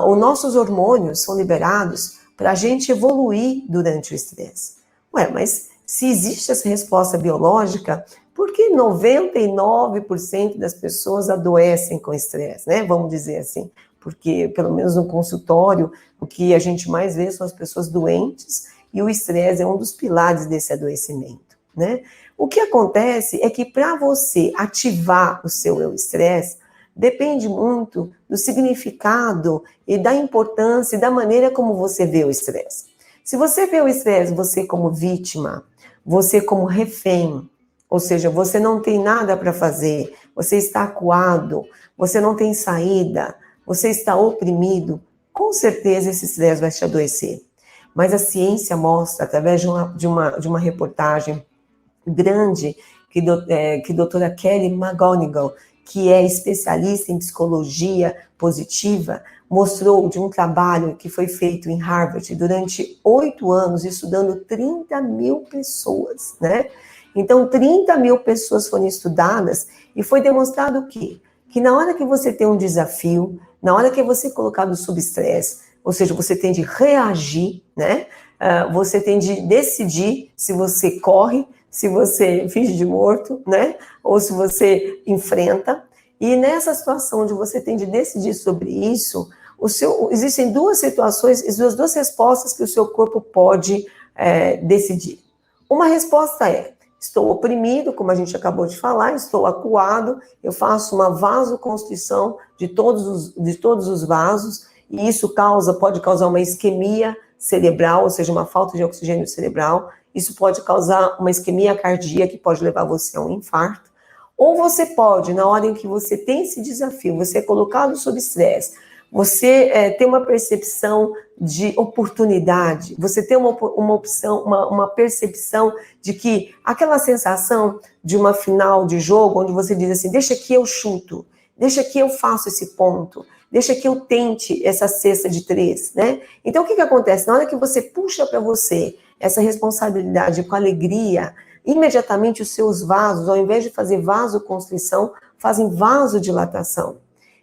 Os nossos hormônios são liberados para a gente evoluir durante o estresse. Ué, mas se existe essa resposta biológica, por que 99% das pessoas adoecem com estresse, né? Vamos dizer assim. Porque, pelo menos no consultório, o que a gente mais vê são as pessoas doentes e o estresse é um dos pilares desse adoecimento, né? O que acontece é que para você ativar o seu eu-estresse, depende muito do significado e da importância e da maneira como você vê o estresse. Se você vê o estresse você como vítima, você como refém, ou seja, você não tem nada para fazer, você está acuado, você não tem saída, você está oprimido, com certeza esse estresse vai te adoecer. Mas a ciência mostra, através de uma reportagem grande, que a doutora Kelly McGonigal, que é especialista em psicologia positiva, mostrou de um trabalho que foi feito em Harvard durante 8 anos, estudando 30 mil pessoas, né? Então, 30 mil pessoas foram estudadas e foi demonstrado o quê? Que na hora que você tem um desafio, na hora que você é colocado sob estresse, ou seja, você tem de reagir, né? Você tem de decidir se você corre, se você finge de morto, né? Ou se você enfrenta. E nessa situação onde você tem de decidir sobre isso, existem duas situações, duas respostas que o seu corpo pode decidir. Uma resposta é: estou oprimido, como a gente acabou de falar, estou acuado, eu faço uma vasoconstrição de todos os vasos, e isso pode causar uma isquemia cerebral, ou seja, uma falta de oxigênio cerebral. Isso pode causar uma isquemia cardíaca, que pode levar você a um infarto. Ou você pode, na hora em que você tem esse desafio, você é colocado sob estresse, você tem uma percepção de oportunidade, você tem uma percepção de que aquela sensação de uma final de jogo, onde você diz assim, deixa que eu chuto, deixa que eu faço esse ponto, deixa que eu tente essa cesta de 3, né? Então, o que acontece? Na hora que você puxa para você essa responsabilidade com alegria, imediatamente os seus vasos, ao invés de fazer vasoconstrição, fazem vasodilatação.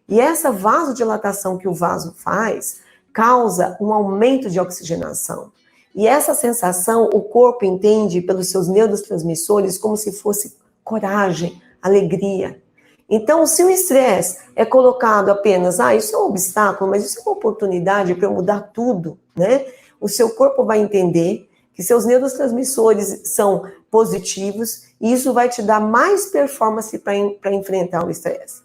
E essa vasodilatação que o vaso faz, causa um aumento de oxigenação. E essa sensação, o corpo entende pelos seus neurotransmissores como se fosse coragem, alegria. Então, se o estresse é colocado apenas, isso é um obstáculo, mas isso é uma oportunidade para eu mudar tudo, né? O seu corpo vai entender que seus neurotransmissores são positivos e isso vai te dar mais performance para enfrentar o estresse.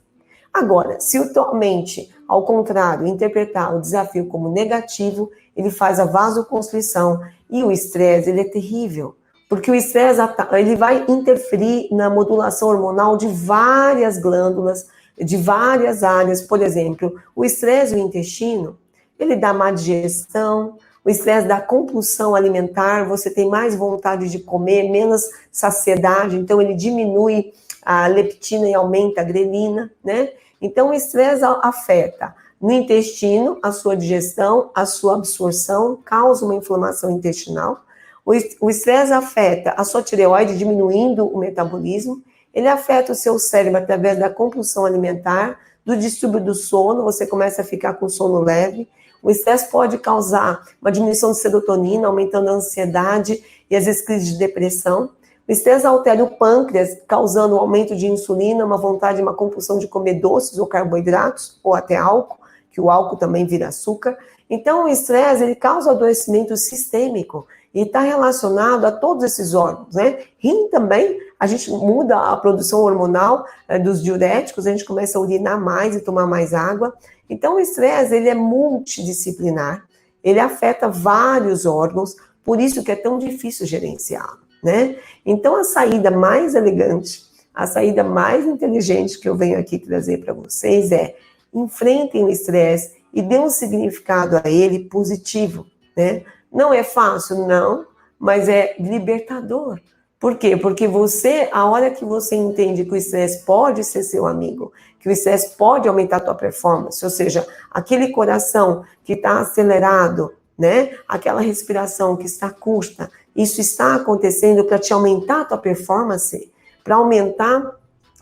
Agora, se a tua mente, ao contrário, interpretar o desafio como negativo, ele faz a vasoconstrição e o estresse, ele é terrível. Porque o estresse, ele vai interferir na modulação hormonal de várias glândulas, de várias áreas. Por exemplo, o estresse do intestino, ele dá má digestão, o estresse da compulsão alimentar, você tem mais vontade de comer, menos saciedade, então ele diminui a leptina e aumenta a grelina, né? Então o estresse afeta no intestino a sua digestão, a sua absorção, causa uma inflamação intestinal. O estresse afeta a sua tireoide, diminuindo o metabolismo. Ele afeta o seu cérebro através da compulsão alimentar, do distúrbio do sono, você começa a ficar com sono leve. O estresse pode causar uma diminuição de serotonina, aumentando a ansiedade e às vezes crise de depressão. O estresse altera o pâncreas, causando um aumento de insulina, uma vontade, uma compulsão de comer doces ou carboidratos, ou até álcool, que o álcool também vira açúcar. Então, o estresse, ele causa adoecimento sistêmico e está relacionado a todos esses órgãos, né? Rim também, a gente muda a produção hormonal dos diuréticos, a gente começa a urinar mais e tomar mais água. Então, o estresse, ele é multidisciplinar, ele afeta vários órgãos, por isso que é tão difícil gerenciá-lo, né? Então, a saída mais elegante, a saída mais inteligente que eu venho aqui trazer para vocês é: enfrentem o estresse e dê um significado a ele positivo, né? Não é fácil, não, mas é libertador. Por quê? Porque você, a hora que você entende que o estresse pode ser seu amigo, que o estresse pode aumentar a tua performance, ou seja, aquele coração que está acelerado, né? Aquela respiração que está curta, Isso está acontecendo para te aumentar a tua performance, para aumentar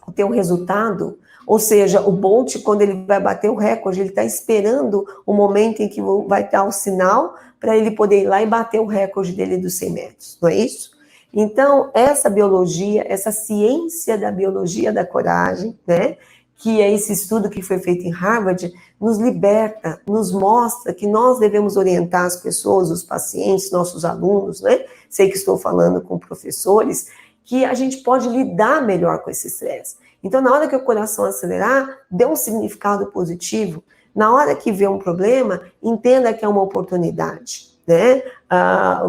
o teu resultado. Ou seja, o Bolt, quando ele vai bater o recorde, ele está esperando o momento em que vai dar o sinal para ele poder ir lá e bater o recorde dele dos 100 metros, não é isso? Então, essa biologia, essa ciência da biologia da coragem, né, que é esse estudo que foi feito em Harvard, nos liberta, nos mostra que nós devemos orientar as pessoas, os pacientes, nossos alunos, né, sei que estou falando com professores, que a gente pode lidar melhor com esse estresse. Então, na hora que o coração acelerar, dê um significado positivo. Na hora que vê um problema, entenda que é uma oportunidade, né?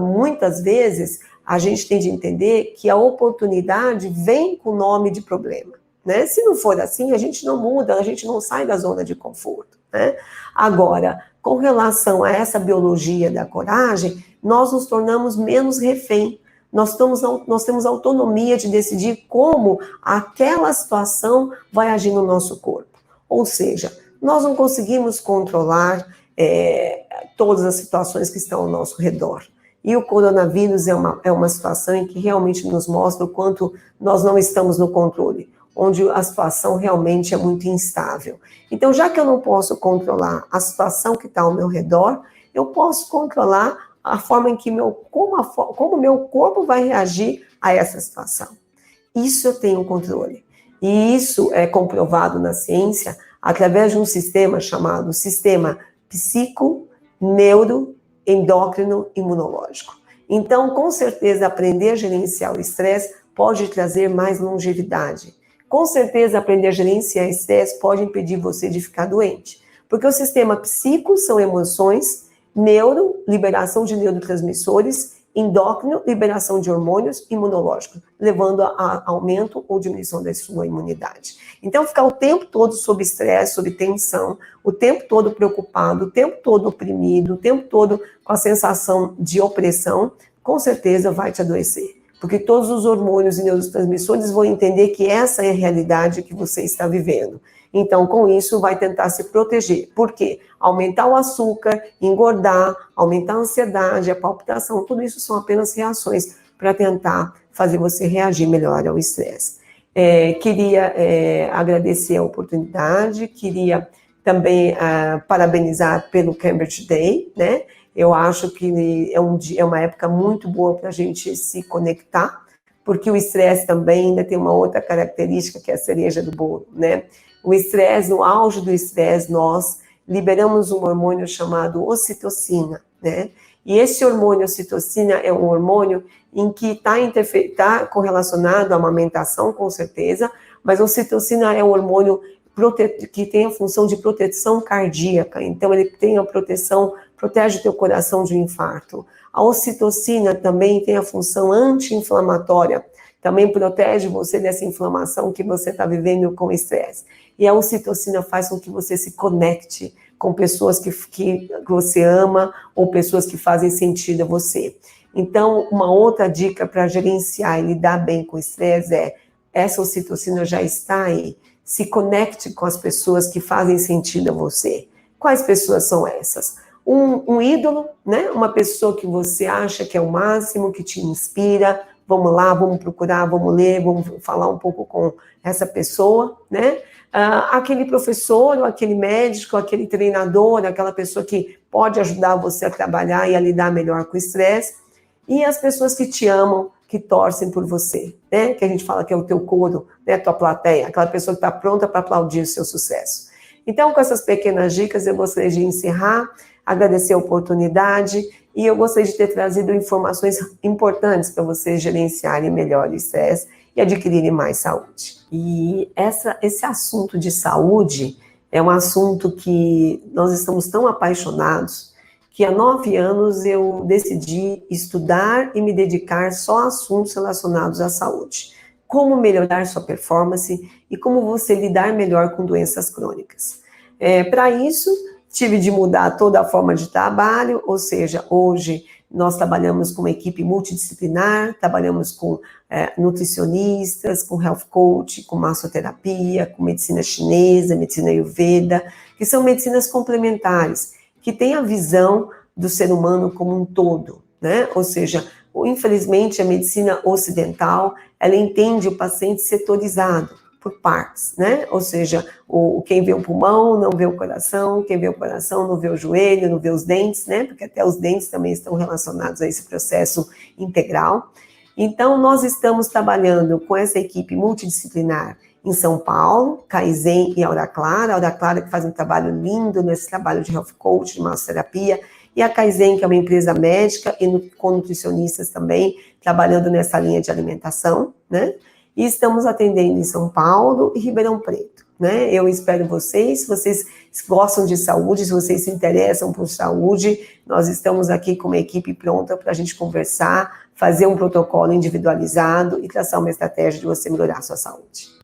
Muitas vezes, a gente tem de entender que a oportunidade vem com o nome de problema, né? Se não for assim, a gente não muda, a gente não sai da zona de conforto, né? Agora, com relação a essa biologia da coragem, nós nos tornamos menos refém. Nós temos autonomia de decidir como aquela situação vai agir no nosso corpo. Ou seja, nós não conseguimos controlar todas as situações que estão ao nosso redor. E o coronavírus é uma situação em que realmente nos mostra o quanto nós não estamos no controle, onde a situação realmente é muito instável. Então, já que eu não posso controlar a situação que está ao meu redor, eu posso controlar a forma em que como o meu corpo vai reagir a essa situação. Isso eu tenho controle. E isso é comprovado na ciência através de um sistema chamado sistema psico, neuro, endócrino, imunológico. Então, com certeza, aprender a gerenciar o estresse pode trazer mais longevidade. Com certeza, aprender a gerenciar o estresse pode impedir você de ficar doente. Porque o sistema psico são emoções, neuro, liberação de neurotransmissores, endócrino, liberação de hormônios, imunológico, levando a aumento ou diminuição da sua imunidade. Então, ficar o tempo todo sob estresse, sob tensão, o tempo todo preocupado, o tempo todo oprimido, o tempo todo com a sensação de opressão, com certeza vai te adoecer. Porque todos os hormônios e neurotransmissores vão entender que essa é a realidade que você está vivendo. Então, com isso, vai tentar se proteger. Por quê? Aumentar o açúcar, engordar, aumentar a ansiedade, a palpitação, tudo isso são apenas reações para tentar fazer você reagir melhor ao estresse. Queria agradecer a oportunidade, queria também parabenizar pelo Cambridge Day, né? Eu acho que é uma época muito boa para a gente se conectar, porque o estresse também ainda tem uma outra característica que é a cereja do bolo, né? O estresse, no auge do estresse, nós liberamos um hormônio chamado ocitocina, né? E esse hormônio ocitocina é um hormônio em que está correlacionado à amamentação, com certeza, mas a ocitocina é um hormônio que tem a função de proteção cardíaca, então ele tem a proteção, protege o teu coração de um infarto. A ocitocina também tem a função anti-inflamatória, também protege você dessa inflamação que você está vivendo com estresse. E a ocitocina faz com que você se conecte com pessoas que você ama ou pessoas que fazem sentido a você. Então, uma outra dica para gerenciar e lidar bem com o estresse é: essa ocitocina já está aí. Se conecte com as pessoas que fazem sentido a você. Quais pessoas são essas? Um ídolo, né? Uma pessoa que você acha que é o máximo, que te inspira. Vamos lá, vamos procurar, vamos ler, vamos falar um pouco com essa pessoa, né? Aquele professor, ou aquele médico, aquele treinador, aquela pessoa que pode ajudar você a trabalhar e a lidar melhor com o estresse. E as pessoas que te amam, que torcem por você, né? Que a gente fala que é o teu coro, né? Tua plateia, aquela pessoa que está pronta para aplaudir o seu sucesso. Então, com essas pequenas dicas, eu gostaria de encerrar, agradecer a oportunidade e eu gostaria de ter trazido informações importantes para vocês gerenciarem melhor o estresse e adquirirem mais saúde. E esse assunto de saúde é um assunto que nós estamos tão apaixonados que há 9 anos eu decidi estudar e me dedicar só a assuntos relacionados à saúde. Como melhorar sua performance e como você lidar melhor com doenças crônicas. Para isso, tive de mudar toda a forma de trabalho, ou seja, hoje nós trabalhamos com uma equipe multidisciplinar, trabalhamos com nutricionistas, com health coach, com massoterapia, com medicina chinesa, medicina ayurveda, que são medicinas complementares, que têm a visão do ser humano como um todo, né? Ou seja, infelizmente, a medicina ocidental, ela entende o paciente setorizado, por partes, né? Ou seja, quem vê o pulmão não vê o coração, quem vê o coração não vê o joelho, não vê os dentes, né? Porque até os dentes também estão relacionados a esse processo integral. Então, nós estamos trabalhando com essa equipe multidisciplinar em São Paulo, Kaizen e Aura Clara que faz um trabalho lindo nesse trabalho de health coach, de massoterapia, e a Kaizen, que é uma empresa médica e com nutricionistas também, trabalhando nessa linha de alimentação, né? E estamos atendendo em São Paulo e Ribeirão Preto, né? Eu espero vocês, se vocês gostam de saúde, se vocês se interessam por saúde, nós estamos aqui com uma equipe pronta para a gente conversar, fazer um protocolo individualizado e traçar uma estratégia de você melhorar a sua saúde.